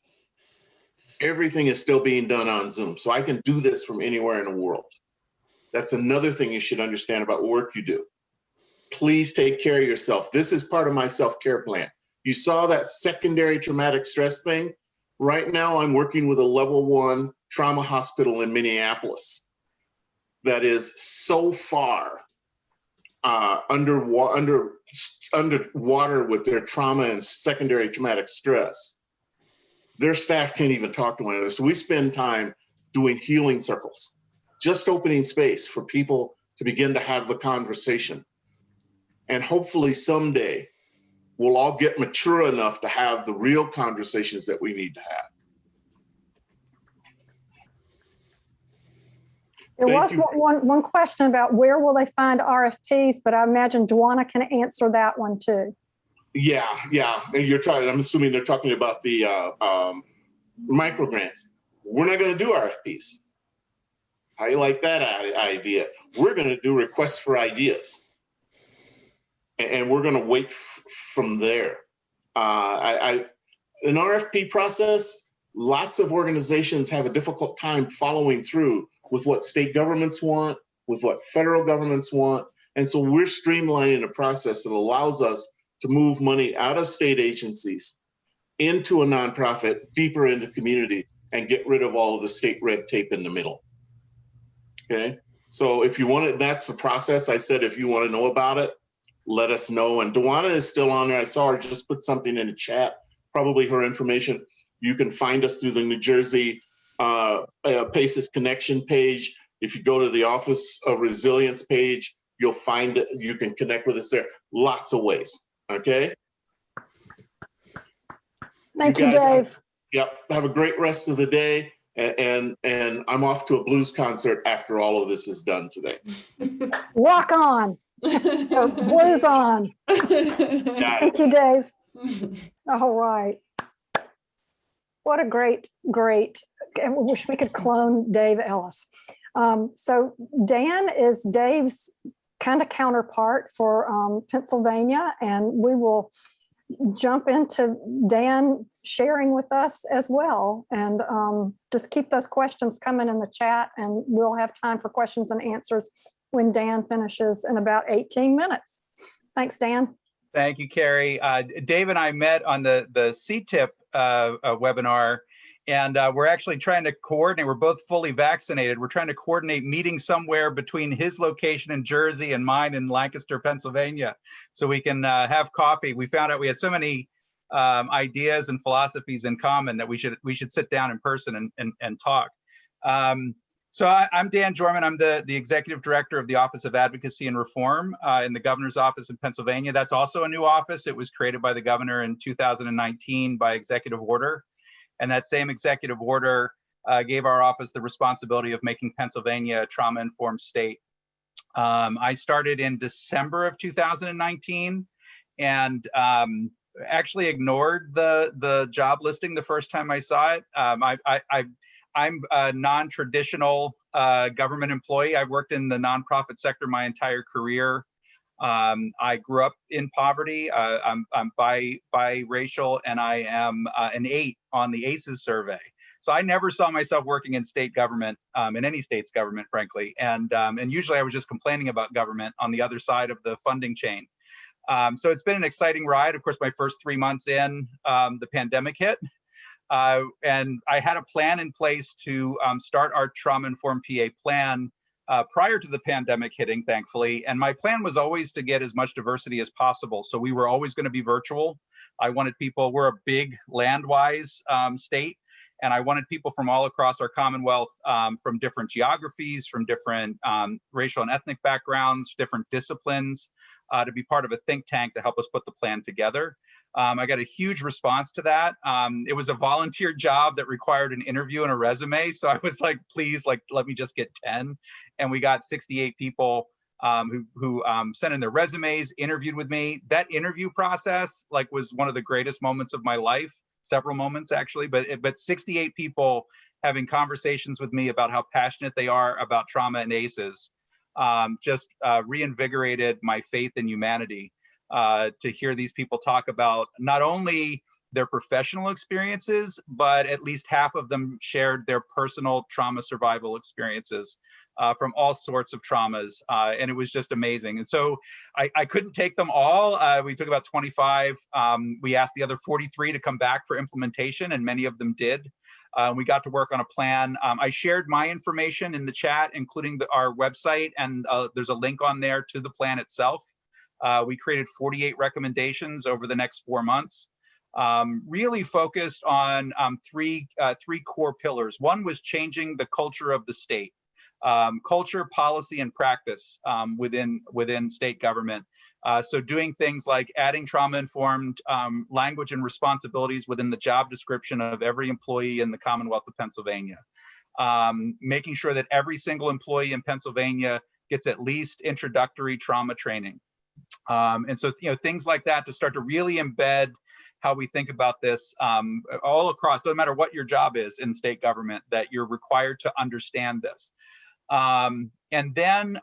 Everything is still being done on Zoom, so I can do this from anywhere in the world. That's another thing you should understand about work you do. Please take care of yourself. This is part of my self-care plan. You saw that secondary traumatic stress thing. Right now, I'm working with a level 1 trauma hospital in Minneapolis that is so far underwater with their trauma and secondary traumatic stress. Their staff can't even talk to one another. So we spend time doing healing circles, just opening space for people to begin to have the conversation. And hopefully someday we'll all get mature enough to have the real conversations that we need to have. There Thank was you. one question about where will they find RFPs, but I imagine Dwana can answer that one too. Yeah. And I'm assuming they're talking about the micro grants. We're not going to do RFPs. How you like that idea? We're going to do requests for ideas. And we're going to wait from there. An RFP process, lots of organizations have a difficult time following through with what state governments want, with what federal governments want. And so we're streamlining a process that allows us to move money out of state agencies into a nonprofit, deeper into community, and get rid of all of the state red tape in the middle. Okay, so if you want it, that's the process. I said, if you want to know about it, let us know. And Dwana is still on there. I saw her just put something in the chat, probably her information. You can find us through the New Jersey PACES Connection page. If you go to the Office of Resilience page, you'll find it. You can connect with us there. Lots of ways. Okay. Thank you, Dave. Yep. Have a great rest of the day. And I'm off to a blues concert after all of this is done today. Rock on. Blues on. Thank you, Dave. All right. What a great. I wish we could clone Dave Ellis. So Dan is Dave's kind of counterpart for Pennsylvania, and we will jump into Dan sharing with us as well. And just keep those questions coming in the chat, and we'll have time for questions and answers when Dan finishes in about 18 minutes. Thanks, Dan. Thank you, Carrie. Dave and I met on the CTIPP webinar, and we're actually trying to coordinate. We're both fully vaccinated. We're trying to coordinate meetings somewhere between his location in Jersey and mine in Lancaster, Pennsylvania, so we can have coffee. We found out we had so many ideas and philosophies in common that we should sit down in person and talk. So I'm Dan Jurman. I'm the Executive Director of the Office of Advocacy and Reform in the Governor's Office in Pennsylvania. That's also a new office. It was created by the Governor in 2019 by executive order. And that same executive order gave our office the responsibility of making Pennsylvania a trauma-informed state. I started in December of 2019 and actually ignored the job listing the first time I saw it. I'm a non-traditional government employee. I've worked in the nonprofit sector my entire career. I grew up in poverty. I'm biracial, and I am an 8 on the ACEs survey. So I never saw myself working in state government, in any state's government, frankly. And usually I was just complaining about government on the other side of the funding chain. So it's been an exciting ride. Of course, my first 3 months in, the pandemic hit. And I had a plan in place to start our trauma-informed PA plan prior to the pandemic hitting, thankfully. And my plan was always to get as much diversity as possible. So we were always going to be virtual. I wanted people, we're a big land-wise state, and I wanted people from all across our Commonwealth, from different geographies, from different racial and ethnic backgrounds, different disciplines, to be part of a think tank to help us put the plan together. I got a huge response to that. It was a volunteer job that required an interview and a resume. So I was like, please, let me just get 10. And we got 68 people who sent in their resumes, interviewed with me. That interview process was one of the greatest moments of my life, several moments actually, but 68 people having conversations with me about how passionate they are about trauma and ACEs just reinvigorated my faith in humanity. To hear these people talk about not only their professional experiences, but at least half of them shared their personal trauma survival experiences from all sorts of traumas. And it was just amazing. And so I couldn't take them all. We took about 25. We asked the other 43 to come back for implementation, and many of them did. We got to work on a plan. I shared my information in the chat, including our website, and there's a link on there to the plan itself. We created 48 recommendations over the next 4 months, really focused on three core pillars. One was changing the culture of the state. culture, policy, and practice within state government. So doing things like adding trauma-informed language and responsibilities within the job description of every employee in the Commonwealth of Pennsylvania. Making sure that every single employee in Pennsylvania gets at least introductory trauma training. And so, things like that to start to really embed how we think about this all across, no matter what your job is in state government, that you're required to understand this. And then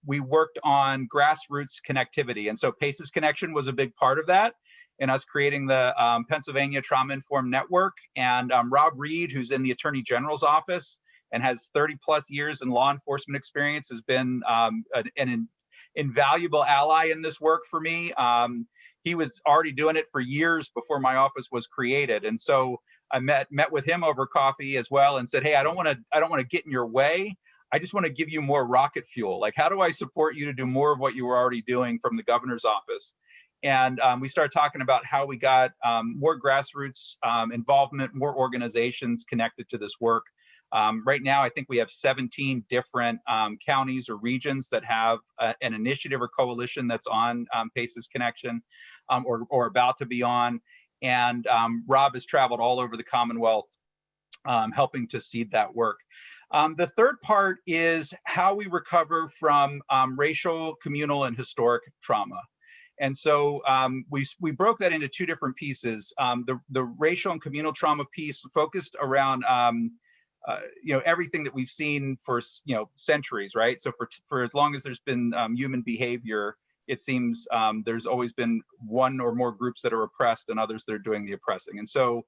we worked on grassroots connectivity. And so PACES Connection was a big part of that, in us creating the Pennsylvania Trauma Informed Network. And Rob Reed, who's in the Attorney General's office and has 30 plus years in law enforcement experience, has been an invaluable ally in this work for me. He was already doing it for years before my office was created. And so I met with him over coffee as well and said, hey, I don't want to get in your way. I just want to give you more rocket fuel. Like, how do I support you to do more of what you were already doing from the governor's office? And we started talking about how we got more grassroots involvement, more organizations connected to this work. Right now, I think we have 17 different counties or regions that have an initiative or coalition that's on PACES Connection or about to be on. And Rob has traveled all over the Commonwealth helping to seed that work. The third part is how we recover from racial, communal, and historic trauma. And so we broke that into two different pieces. The racial and communal trauma piece focused around everything that we've seen for centuries, right? So for as long as there's been human behavior, it seems there's always been one or more groups that are oppressed and others that are doing the oppressing. And so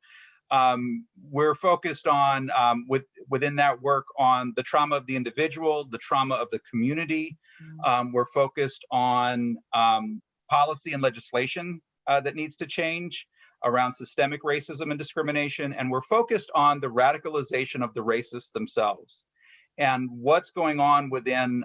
we're focused on within that work on the trauma of the individual, the trauma of the community. We're focused on policy and legislation that needs to change around systemic racism and discrimination. And we're focused on the radicalization of the racists themselves and what's going on within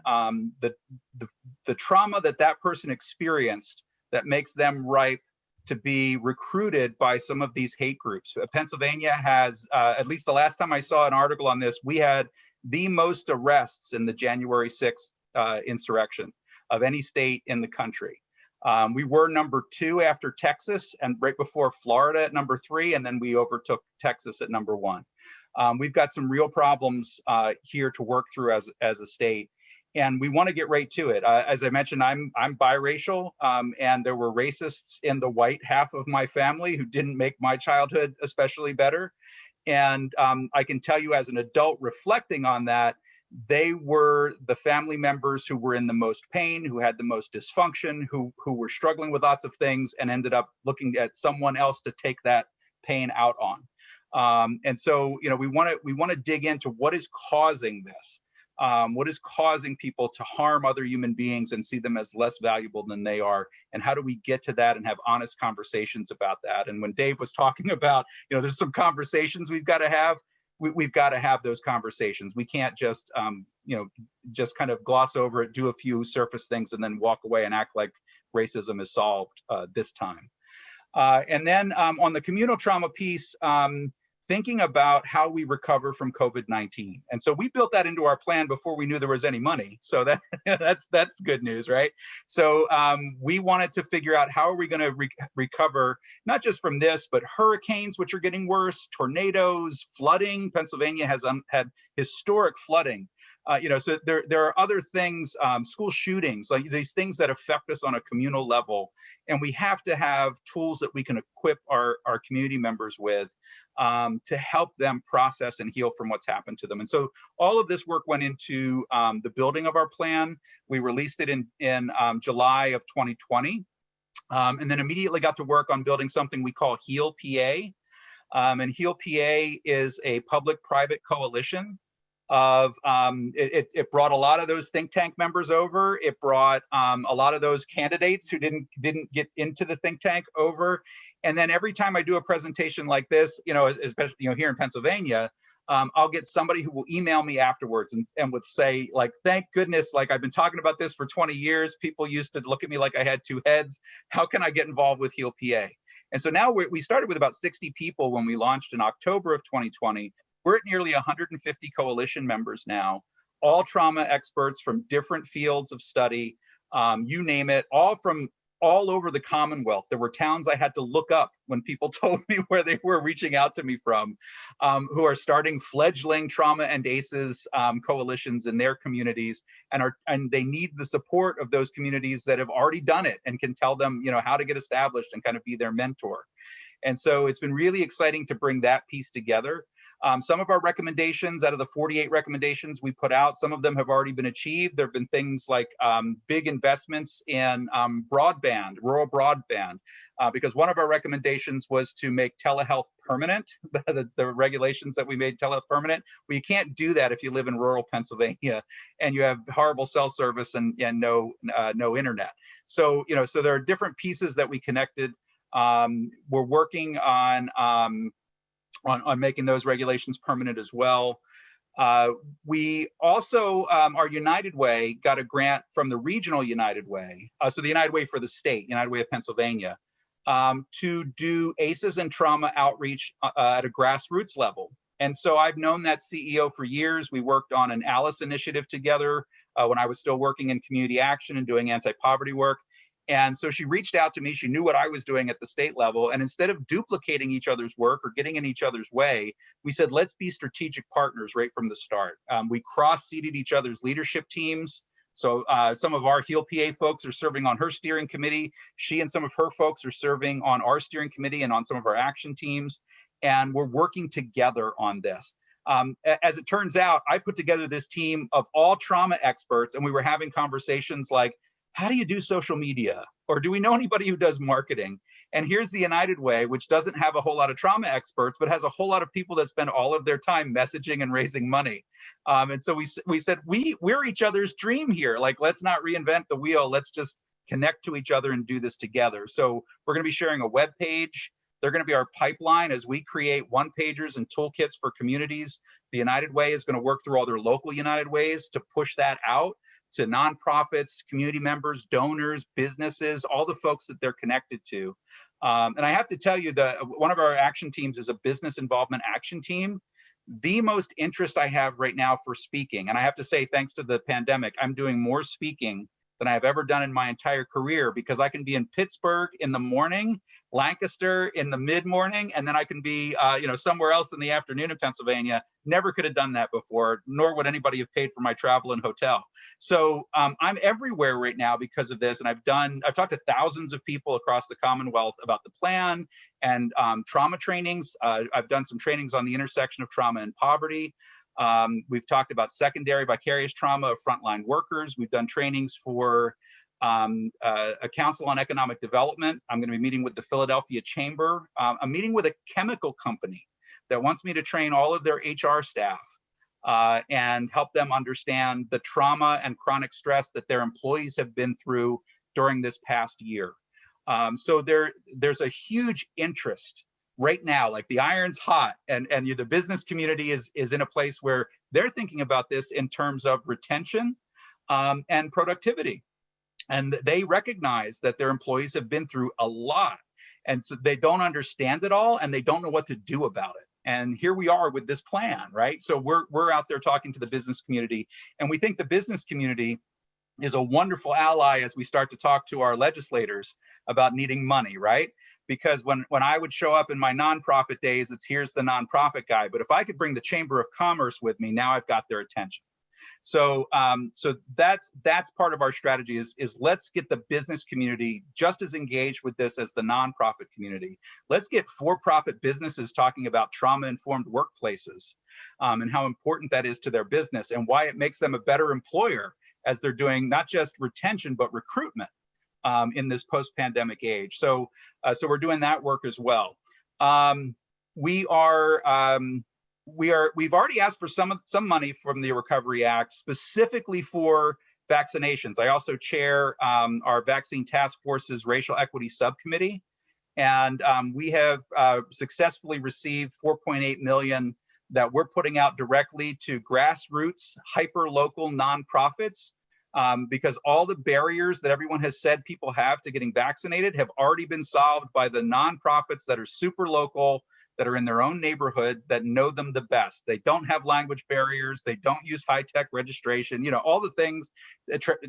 the trauma that person experienced that makes them ripe to be recruited by some of these hate groups. Pennsylvania has, at least the last time I saw an article on this, we had the most arrests in the January 6th insurrection of any state in the country. We were number 2 after Texas and right before Florida at number 3, and then we overtook Texas at number 1. We've got some real problems here to work through as a state, and we want to get right to it. As I mentioned, I'm biracial, and there were racists in the white half of my family who didn't make my childhood especially better. And I can tell you as an adult reflecting on that, they were the family members who were in the most pain, who had the most dysfunction, who were struggling with lots of things and ended up looking at someone else to take that pain out on. And so, we want to dig into what is causing this. What is causing people to harm other human beings and see them as less valuable than they are? And how do we get to that and have honest conversations about that? And when Dave was talking about, there's some conversations we've got to have, we've got to have those conversations. We can't just, just kind of gloss over it, do a few surface things, and then walk away and act like racism is solved this time. And then on the communal trauma piece, thinking about how we recover from COVID-19. And so we built that into our plan before we knew there was any money. So that's good news, right? So we wanted to figure out how are we going to recover, not just from this, but hurricanes, which are getting worse, tornadoes, flooding. Pennsylvania has had historic flooding. So there are other things, school shootings, like these things that affect us on a communal level. And we have to have tools that we can equip our community members with to help them process and heal from what's happened to them. And so all of this work went into the building of our plan. We released it in July of 2020, and then immediately got to work on building something we call HEAL PA. And HEAL PA is a public-private coalition of it brought a lot of those think tank members over. It brought a lot of those candidates who didn't get into the think tank over. And then every time I do a presentation like this, especially here in Pennsylvania, I'll get somebody who will email me afterwards and would say, like, thank goodness, like, I've been talking about this for 20 years. People used to look at me like I had 2 heads. How can I get involved with HEAL PA? And so now we started with about 60 people when we launched in October of 2020. We're at nearly 150 coalition members now, all trauma experts from different fields of study, you name it, all from all over the Commonwealth. There were towns I had to look up when people told me where they were reaching out to me from, who are starting fledgling trauma and ACEs coalitions in their communities, and they need the support of those communities that have already done it and can tell them, how to get established and kind of be their mentor. And so it's been really exciting to bring that piece together. Some of our recommendations, out of the 48 recommendations we put out, some of them have already been achieved. There have been things like big investments in broadband, rural broadband, because one of our recommendations was to make telehealth permanent, the regulations that we made telehealth permanent. Well, you can't do that if you live in rural Pennsylvania and you have horrible cell service and no internet. So, so there are different pieces that we connected. We're working on making those regulations permanent as well. We also, our United Way got a grant from the regional United Way, so the United Way for the state, United Way of Pennsylvania, to do ACEs and trauma outreach at a grassroots level. And so I've known that CEO for years. We worked on an Alice initiative together when I was still working in community action and doing anti-poverty work. And so she reached out to me. She knew what I was doing at the state level. And instead of duplicating each other's work or getting in each other's way, we said, let's be strategic partners right from the start. We cross-seated each other's leadership teams. So some of our HEAL PA folks are serving on her steering committee. She and some of her folks are serving on our steering committee and on some of our action teams. And we're working together on this. As it turns out, I put together this team of all trauma experts, and we were having conversations like, how do you do social media? Or do we know anybody who does marketing? And here's the United Way, which doesn't have a whole lot of trauma experts, but has a whole lot of people that spend all of their time messaging and raising money. And so we said, we're each other's dream here. Like, let's not reinvent the wheel. Let's just connect to each other and do this together. So we're going to be sharing a web page. They're going to be our pipeline as we create one-pagers and toolkits for communities. The United Way is going to work through all their local United Ways to push that out to nonprofits, community members, donors, businesses, all the folks that they're connected to. And I have to tell you that one of our action teams is a business involvement action team. The most interest I have right now for speaking, and I have to say, thanks to the pandemic, I'm doing more speaking than I've ever done in my entire career, because I can be in Pittsburgh in the morning, Lancaster in the mid-morning, and then I can be somewhere else in the afternoon in Pennsylvania. Never could have done that before, nor would anybody have paid for my travel and hotel. So I'm everywhere right now because of this, and I've talked to thousands of people across the Commonwealth about the plan and trauma trainings. I've done some trainings on the intersection of trauma and poverty. We've talked about secondary vicarious trauma of frontline workers. We've done trainings for a council on economic development. I'm going to be meeting with the Philadelphia Chamber. I'm meeting with a chemical company that wants me to train all of their HR staff and help them understand the trauma and chronic stress that their employees have been through during this past year. So there's a huge interest right now, like the iron's hot, and the business community is in a place where they're thinking about this in terms of retention and productivity. And they recognize that their employees have been through a lot, and so they don't understand it all, and they don't know what to do about it. And here we are with this plan, right? So we're out there talking to the business community, and we think the business community is a wonderful ally as we start to talk to our legislators about needing money, right? Because when I would show up in my nonprofit days, it's here's the nonprofit guy. But if I could bring the Chamber of Commerce with me, now I've got their attention. So that's part of our strategy is let's get the business community just as engaged with this as the nonprofit community. Let's get for-profit businesses talking about trauma-informed workplaces and how important that is to their business and why it makes them a better employer as they're doing not just retention, but recruitment in this post-pandemic age. So we're doing that work as well. We've already asked for some money from the Recovery Act specifically for vaccinations. I also chair our Vaccine Task Force's Racial Equity Subcommittee, and we have successfully received $4.8 million that we're putting out directly to grassroots, hyper-local nonprofits, because all the barriers that everyone has said people have to getting vaccinated have already been solved by the nonprofits that are super local, that are in their own neighborhood that know them the best. They don't have language barriers. They don't use high-tech registration, all the things,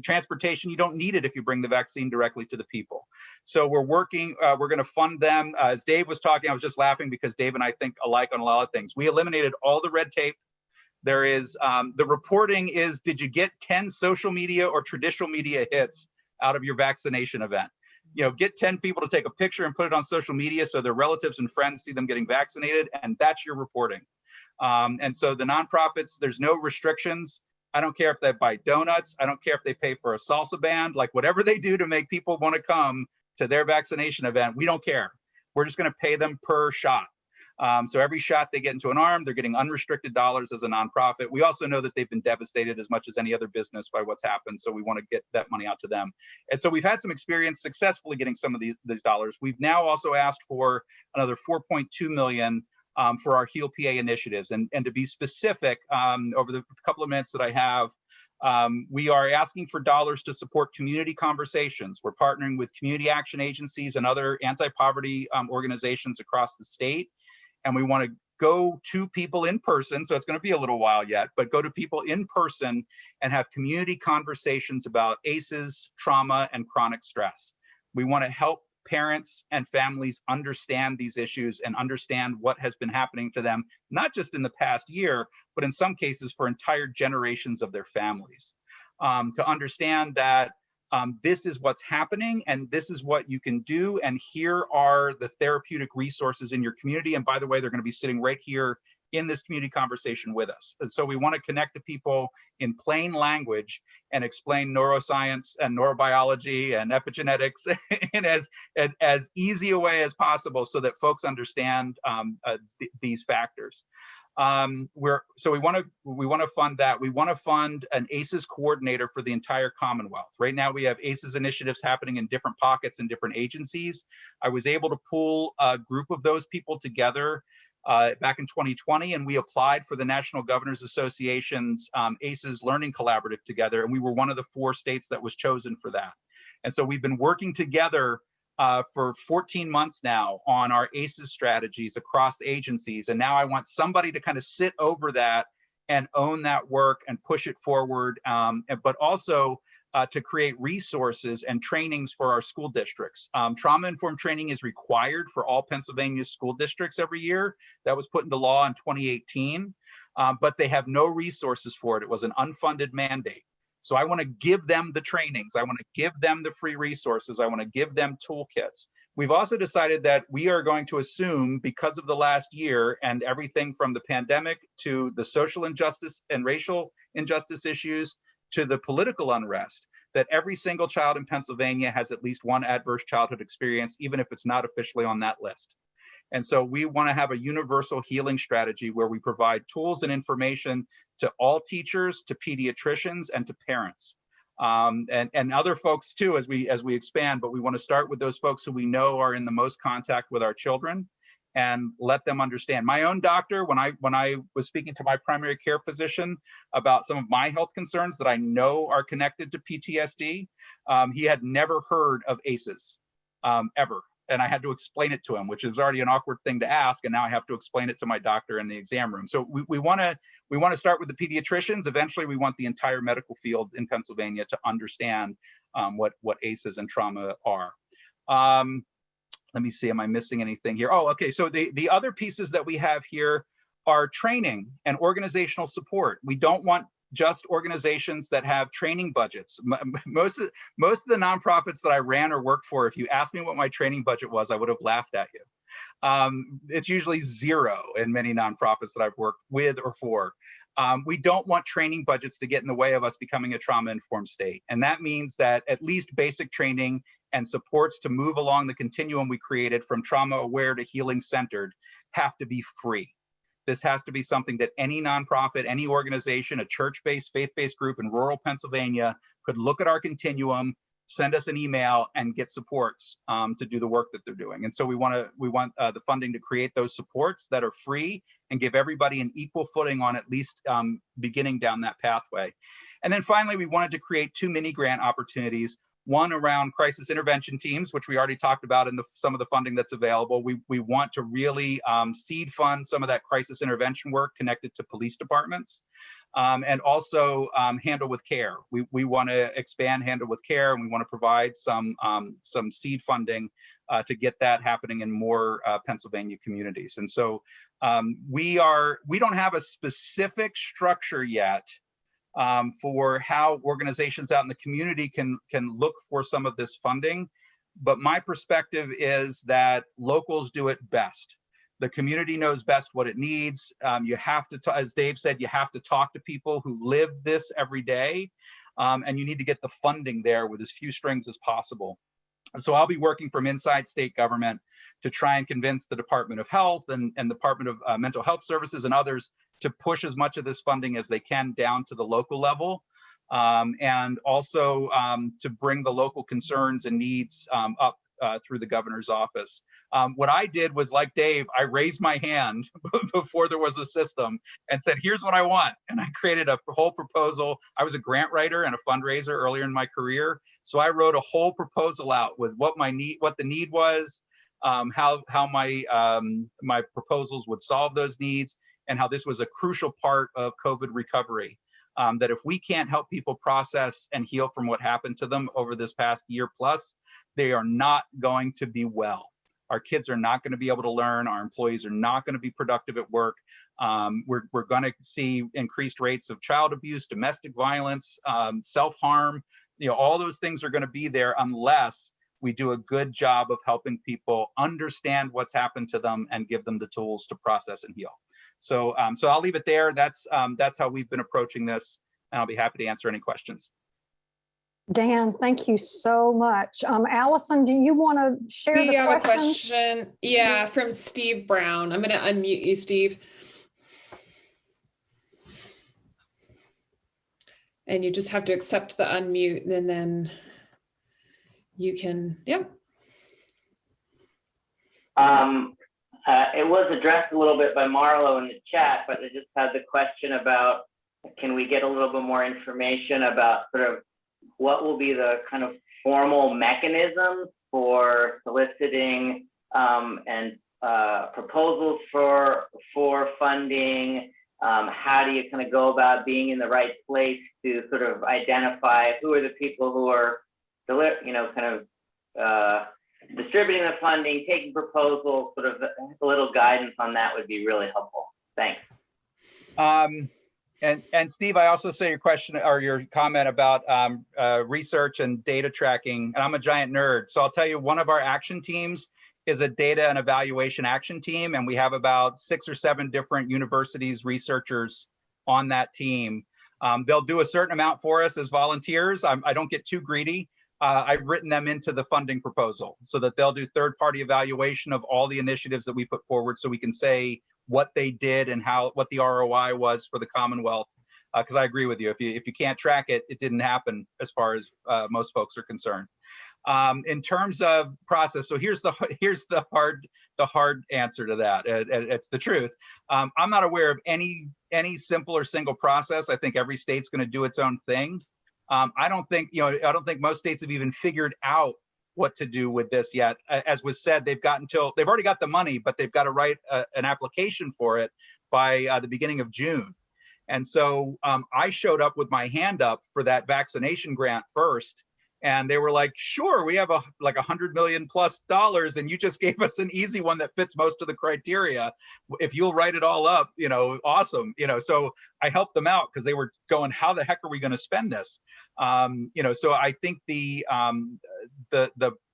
transportation, you don't need it if you bring the vaccine directly to the people. So we're working, we're going to fund them. As Dave was talking, I was just laughing because Dave and I think alike on a lot of things. We eliminated all the red tape. There is, the reporting is, did you get 10 social media or traditional media hits out of your vaccination event? Get 10 people to take a picture and put it on social media so their relatives and friends see them getting vaccinated, and that's your reporting. And so the nonprofits, there's no restrictions. I don't care if they buy donuts. I don't care if they pay for a salsa band, like whatever they do to make people want to come to their vaccination event, we don't care. We're just going to pay them per shot. So every shot they get into an arm, they're getting unrestricted dollars as a nonprofit. We also know that they've been devastated as much as any other business by what's happened. So we want to get that money out to them. And so we've had some experience successfully getting some of these dollars. We've now also asked for another 4.2 million for our Heal PA initiatives. And to be specific, over the couple of minutes that I have, we are asking for dollars to support community conversations. We're partnering with community action agencies and other anti-poverty organizations across the state. And we want to go to people in person, so it's going to be a little while yet, but go to people in person and have community conversations about ACEs, trauma, and chronic stress. We want to help parents and families understand these issues and understand what has been happening to them, not just in the past year, but in some cases for entire generations of their families. To understand that this is what's happening and this is what you can do. And here are the therapeutic resources in your community. And by the way, they're going to be sitting right here in this community conversation with us. And so we want to connect to people in plain language and explain neuroscience and neurobiology and epigenetics in as easy a way as possible so that folks understand these factors. So we want to fund that. We want to fund an ACEs coordinator for the entire Commonwealth. Right now we have ACEs initiatives happening in different pockets and different agencies. I was able to pull a group of those people together back in 2020, and we applied for the National Governors Association's ACEs Learning Collaborative together, and we were one of the 4 states that was chosen for that. And so we've been working together for 14 months now on our ACEs strategies across agencies. And now I want somebody to kind of sit over that and own that work and push it forward, but also to create resources and trainings for our school districts. Trauma-informed training is required for all Pennsylvania school districts every year. That was put into law in 2018, but they have no resources for it. It was an unfunded mandate. So I want to give them the trainings. I want to give them the free resources. I want to give them toolkits. We've also decided that we are going to assume, because of the last year and everything from the pandemic to the social injustice and racial injustice issues to the political unrest, that every single child in Pennsylvania has at least one adverse childhood experience, even if it's not officially on that list. And so we want to have a universal healing strategy where we provide tools and information to all teachers, to pediatricians, and to parents, and other folks too as we expand. But we want to start with those folks who we know are in the most contact with our children and let them understand. My own doctor, when I was speaking to my primary care physician about some of my health concerns that I know are connected to PTSD, he had never heard of ACEs ever. And I had to explain it to him, which is already an awkward thing to ask. And now I have to explain it to my doctor in the exam room. So we want to start with the pediatricians. Eventually, we want the entire medical field in Pennsylvania to understand what ACEs and trauma are. Let me see, am I missing anything here? Oh, okay. So the other pieces that we have here are training and organizational support. We don't want just organizations that have training budgets. Most of the nonprofits that I ran or worked for, if you asked me what my training budget was, I would have laughed at you. It's usually zero in many nonprofits that I've worked with or for. We don't want training budgets to get in the way of us becoming a trauma-informed state. And that means that at least basic training and supports to move along the continuum we created from trauma-aware to healing-centered have to be free. This has to be something that any nonprofit, any organization, a church-based, faith-based group in rural Pennsylvania could look at our continuum, send us an email, and get supports to do the work that they're doing. And so we want the funding to create those supports that are free and give everybody an equal footing on at least beginning down that pathway. And then finally, we wanted to create 2 mini grant opportunities. One around crisis intervention teams, which we already talked about in some of the funding that's available. We want to really seed fund some of that crisis intervention work connected to police departments. And also Handle with Care. We want to expand Handle with Care, and we want to provide some seed funding to get that happening in more Pennsylvania communities. And so we don't have a specific structure yet for how organizations out in the community can look for some of this funding. But my perspective is that locals do it best. The community knows best what it needs. You have to, as Dave said, you have to talk to people who live this every day, and you need to get the funding there with as few strings as possible. So I'll be working from inside state government to try and convince the Department of Health and Department of Mental Health Services and others to push as much of this funding as they can down to the local level, and also to bring the local concerns and needs up through the governor's office. What I did was, like Dave, I raised my hand before there was a system and said, here's what I want. And I created a whole proposal. I was a grant writer and a fundraiser earlier in my career. So I wrote a whole proposal out with what the need was, how my proposals would solve those needs, and how this was a crucial part of COVID recovery. That if we can't help people process and heal from what happened to them over this past year plus, they are not going to be well. Our kids are not going to be able to learn. Our employees are not going to be productive at work. We're going to see increased rates of child abuse, domestic violence, self-harm. All those things are going to be there unless we do a good job of helping people understand what's happened to them and give them the tools to process and heal. So I'll leave it there. That's how we've been approaching this, and I'll be happy to answer any questions. Dan, thank you so much. Allison, do you want to share the question? We have a question, yeah, from Steve Brown. I'm going to unmute you, Steve. And you just have to accept the unmute, and then you can, yeah. It was addressed a little bit by Marlo in the chat, but I just had the question about, can we get a little bit more information about sort of what will be the kind of formal mechanism for soliciting and proposals for funding? How do you kind of go about being in the right place to sort of identify who are the people who are, kind of distributing the funding, taking proposals, sort of a little guidance on that would be really helpful. Thanks. And Steve, I also saw your question or your comment about research and data tracking, and I'm a giant nerd. So I'll tell you, one of our action teams is a data and evaluation action team, and we have about 6 or 7 different universities, researchers on that team. They'll do a certain amount for us as volunteers. I don't get too greedy. I've written them into the funding proposal so that they'll do third-party evaluation of all the initiatives that we put forward, so we can say what they did and what the ROI was for the Commonwealth. Because I agree with you, if you can't track it, it didn't happen as far as most folks are concerned. In terms of process, so here's the hard answer to that. It's the truth. I'm not aware of any simple or single process. I think every state's going to do its own thing. I don't think most states have even figured out what to do with this yet. As was said, they've already got the money, but they've got to write an application for it by the beginning of June. And so I showed up with my hand up for that vaccination grant first, and they were like, sure, we have like $100 million plus, and you just gave us an easy one that fits most of the criteria. If you'll write it all up, awesome. So I helped them out because they were going, how the heck are we going to spend this? So I think the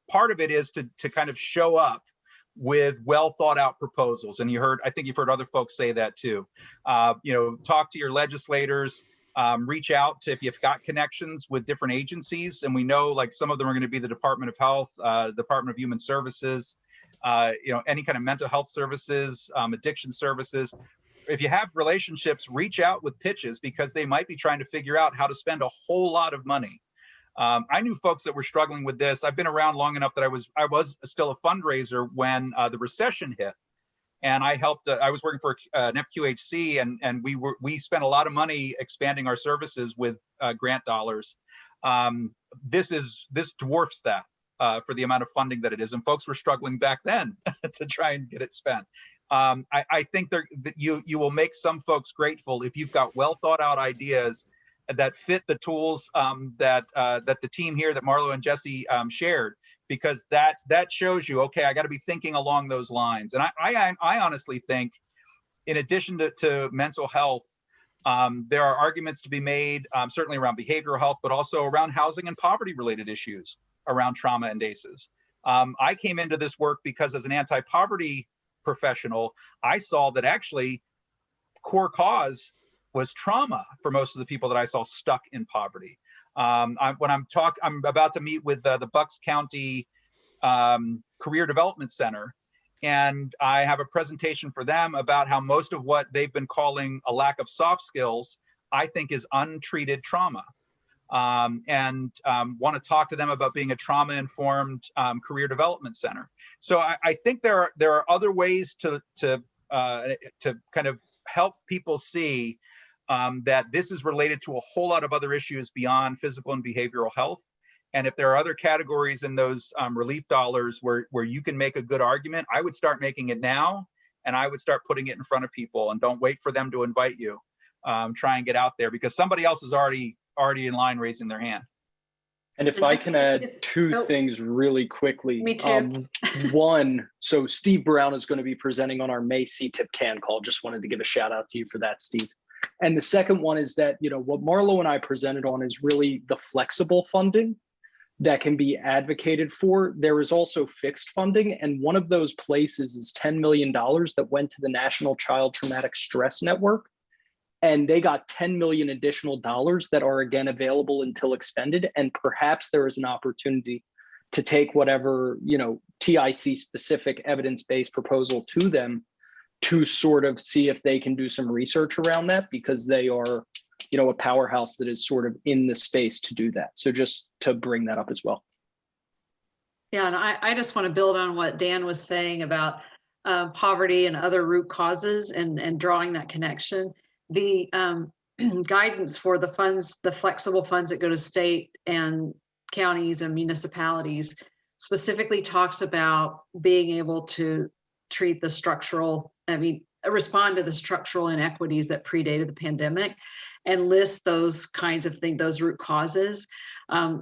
part of it is to kind of show up with well thought out proposals. And I think you've heard other folks say that too. Talk to your legislators, reach out to, if you've got connections with different agencies, and we know like some of them are going to be the Department of Health, Department of Human Services, any kind of mental health services, addiction services. If you have relationships, reach out with pitches, because they might be trying to figure out how to spend a whole lot of money. I knew folks that were struggling with this. I've been around long enough that I was still a fundraiser when the recession hit, and I helped. I was working for an FQHC, and we spent a lot of money expanding our services with grant dollars. this dwarfs that for the amount of funding that it is, and folks were struggling back then to try and get it spent. I think that you will make some folks grateful if you've got well thought out ideas that fit the tools that the team here, that Marlo and Jesse shared, because that shows you, okay, I got to be thinking along those lines. And I honestly think, in addition to mental health, there are arguments to be made, certainly around behavioral health, but also around housing and poverty related issues around trauma and ACEs. I came into this work because, as an anti-poverty professional, I saw that actually core cause was trauma for most of the people that I saw stuck in poverty. I'm about to meet with the Bucks County Career Development Center, and I have a presentation for them about how most of what they've been calling a lack of soft skills, I think, is untreated trauma. And want to talk to them about being a trauma-informed career development center. So I think there are other ways to kind of help people see that this is related to a whole lot of other issues beyond physical and behavioral health. And if there are other categories in those relief dollars where you can make a good argument, I would start making it now, and I would start putting it in front of people, and don't wait for them to invite you. Try and get out there, because somebody else is already in line raising their hand. And if I can add two things really quickly. Me too. One, so Steve Brown is going to be presenting on our May CTIPP CAN call. Just wanted to give a shout out to you for that, Steve. And the second one is that, what Marlo and I presented on is really the flexible funding that can be advocated for. There is also fixed funding, and one of those places is $10 million that went to the National Child Traumatic Stress Network. And they got 10 million additional dollars that are, again, available until expended. And perhaps there is an opportunity to take whatever, TIC specific evidence-based proposal to them to sort of see if they can do some research around that, because they are, a powerhouse that is sort of in the space to do that. So just to bring that up as well. Yeah, and I just want to build on what Dan was saying about poverty and other root causes and drawing that connection. The guidance for the funds, the flexible funds that go to state and counties and municipalities, specifically talks about being able to treat the respond to the structural inequities that predated the pandemic, and list those kinds of things, those root causes.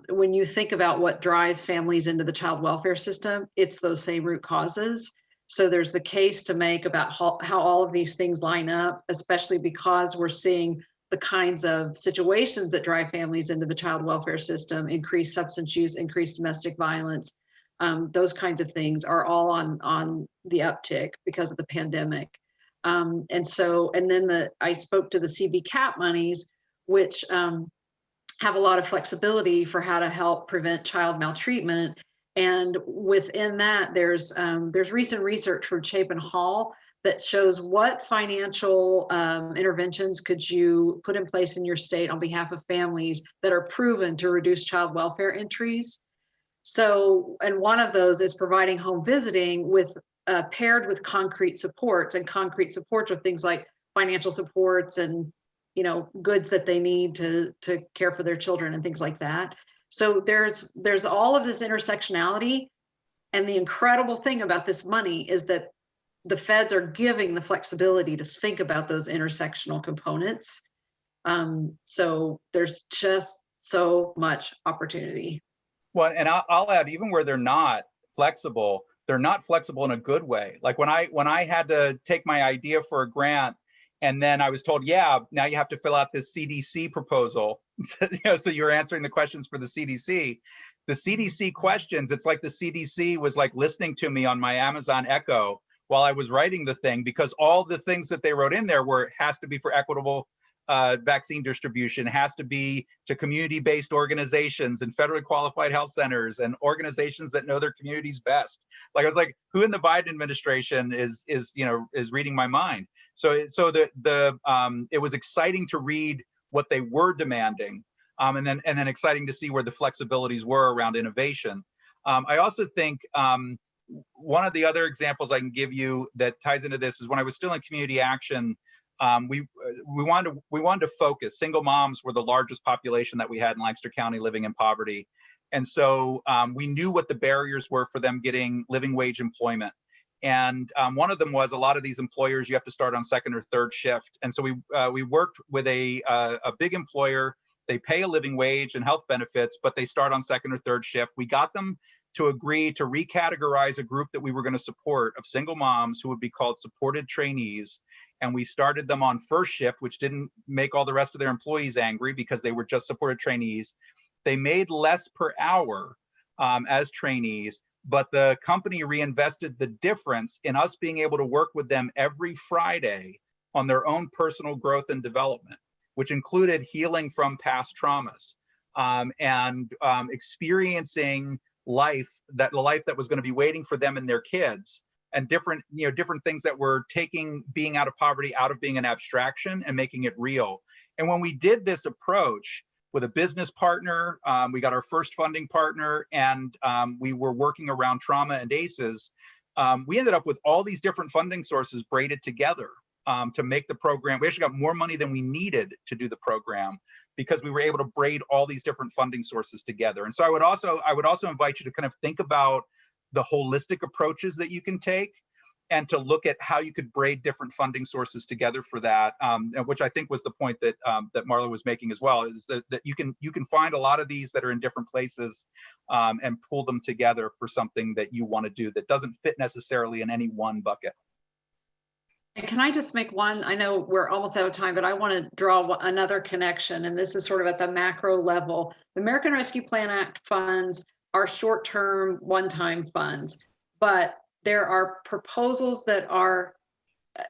When you think about what drives families into the child welfare system, it's those same root causes. So there's the case to make about how all of these things line up, especially because we're seeing the kinds of situations that drive families into the child welfare system: increased substance use, increased domestic violence. Those kinds of things are all on the uptick because of the pandemic. And then I spoke to the CB-CAP monies, which have a lot of flexibility for how to help prevent child maltreatment. And within that, there's recent research from Chapin Hall that shows what financial interventions could you put in place in your state on behalf of families that are proven to reduce child welfare entries. So, and one of those is providing home visiting with paired with concrete supports, and concrete supports are things like financial supports and goods that they need to care for their children and things like that. So there's all of this intersectionality, and the incredible thing about this money is that the feds are giving the flexibility to think about those intersectional components. So there's just so much opportunity. Well, and I'll add, even where they're not flexible in a good way. Like when I had to take my idea for a grant, and then I was told, yeah, now you have to fill out this CDC proposal. So you're answering the questions for the CDC. The CDC questions, it's like the CDC was like listening to me on my Amazon Echo while I was writing the thing, because all the things that they wrote in there has to be for equitable vaccine distribution, has to be to community-based organizations and federally qualified health centers and organizations that know their communities best. Like, I was like, who in the Biden administration is reading my mind? So it was exciting to read what they were demanding, and then exciting to see where the flexibilities were around innovation. I also think one of the other examples I can give you that ties into this is when I was still in community action. we wanted to focus. Single moms were the largest population that we had in Lancaster County living in poverty. And so we knew what the barriers were for them getting living wage employment. And one of them was a lot of these employers, you have to start on second or third shift. And so we worked with a big employer. They pay a living wage and health benefits, but they start on second or third shift. We got them to agree to recategorize a group that we were going to support of single moms who would be called supported trainees. And we started them on first shift, which didn't make all the rest of their employees angry because they were just supported trainees. They made less per hour as trainees, but the company reinvested the difference in us being able to work with them every Friday on their own personal growth and development, which included healing from past traumas and experiencing the life that was going to be waiting for them and their kids, and different things that were taking being out of poverty out of being an abstraction and making it real. And when we did this approach with a business partner, we got our first funding partner, and we were working around trauma and ACEs. We ended up with all these different funding sources braided together to make the program. We actually got more money than we needed to do the program because we were able to braid all these different funding sources together. And so I would also invite you to kind of think about the holistic approaches that you can take and to look at how you could braid different funding sources together for that, which I think was the point that that Marlo was making as well, is that you can find a lot of these that are in different places and pull them together for something that you want to do that doesn't fit necessarily in any one bucket. Can I just make one? I know we're almost out of time, but I want to draw another connection, and this is sort of at the macro level. The American Rescue Plan Act funds are short-term, one-time funds, but there are proposals that are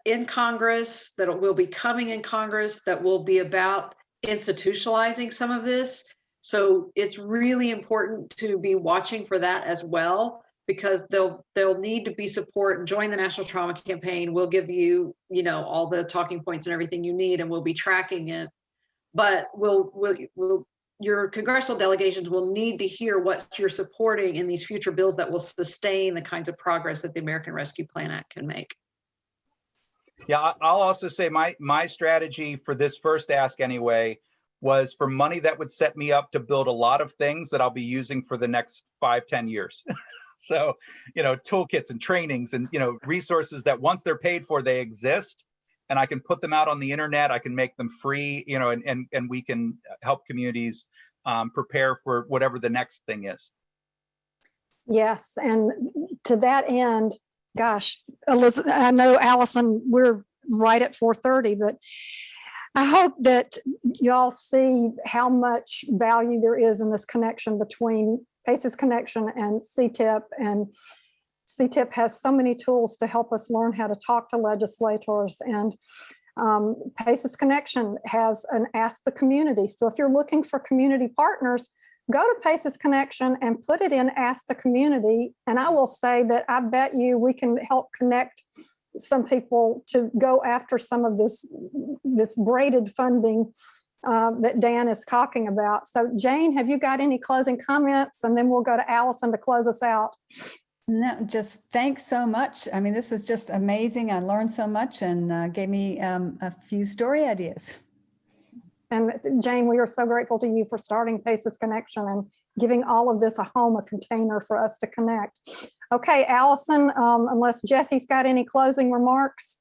in Congress, that will be coming in Congress, that will be about institutionalizing some of this. So it's really important to be watching for that as well, because they'll need to be support. Join the National Trauma Campaign. We'll give you, all the talking points and everything you need, and we'll be tracking it. But your congressional delegations will need to hear what you're supporting in these future bills that will sustain the kinds of progress that the American Rescue Plan Act can make. Yeah, I'll also say my strategy for this first ask anyway was for money that would set me up to build a lot of things that I'll be using for the next 5-10 years. So, toolkits and trainings and, resources that once they're paid for, they exist. And I can put them out on the internet. I can make them free, and we can help communities prepare for whatever the next thing is. Yes, and to that end, gosh, Elizabeth, I know Allison, we're right at 4:30, but I hope that y'all see how much value there is in this connection between PACE's connection and CTIPP, and CTIPP has so many tools to help us learn how to talk to legislators, and PACE's connection has an Ask the Community. So if you're looking for community partners, go to PACE's connection and put it in Ask the Community. And I will say that I bet you we can help connect some people to go after some of this braided funding that Dan is talking about. So Jane, have you got any closing comments? And then we'll go to Allison to close us out. No, just thanks so much. I mean, this is just amazing. I learned so much and gave me a few story ideas. And Jane, we are so grateful to you for starting PACE's Connection and giving all of this a home, a container for us to connect. Okay, Allison, unless Jesse's got any closing remarks.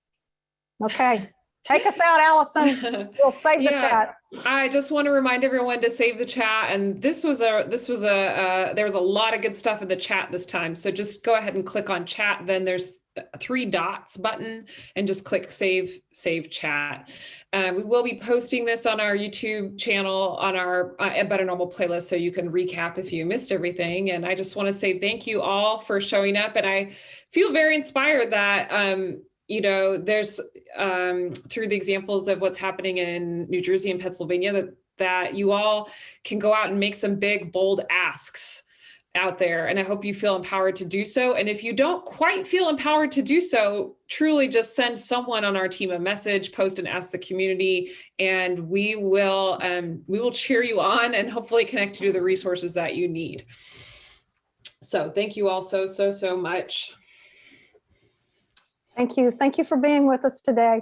Okay, take us out, Allison. We'll save the chat. I just want to remind everyone to save the chat. And there was a lot of good stuff in the chat this time. So just go ahead and click on chat. Then there's 3 dots button and just click save chat. We will be posting this on our YouTube channel on our Better Normal playlist, so you can recap if you missed everything. And I just want to say thank you all for showing up. And I feel very inspired that there's through the examples of what's happening in New Jersey and Pennsylvania, that you all can go out and make some big, bold asks out there. And I hope you feel empowered to do so. And if you don't quite feel empowered to do so, truly just send someone on our team a message, post and Ask the Community, and we will cheer you on and hopefully connect you to the resources that you need. So thank you all so much. Thank you. Thank you for being with us today.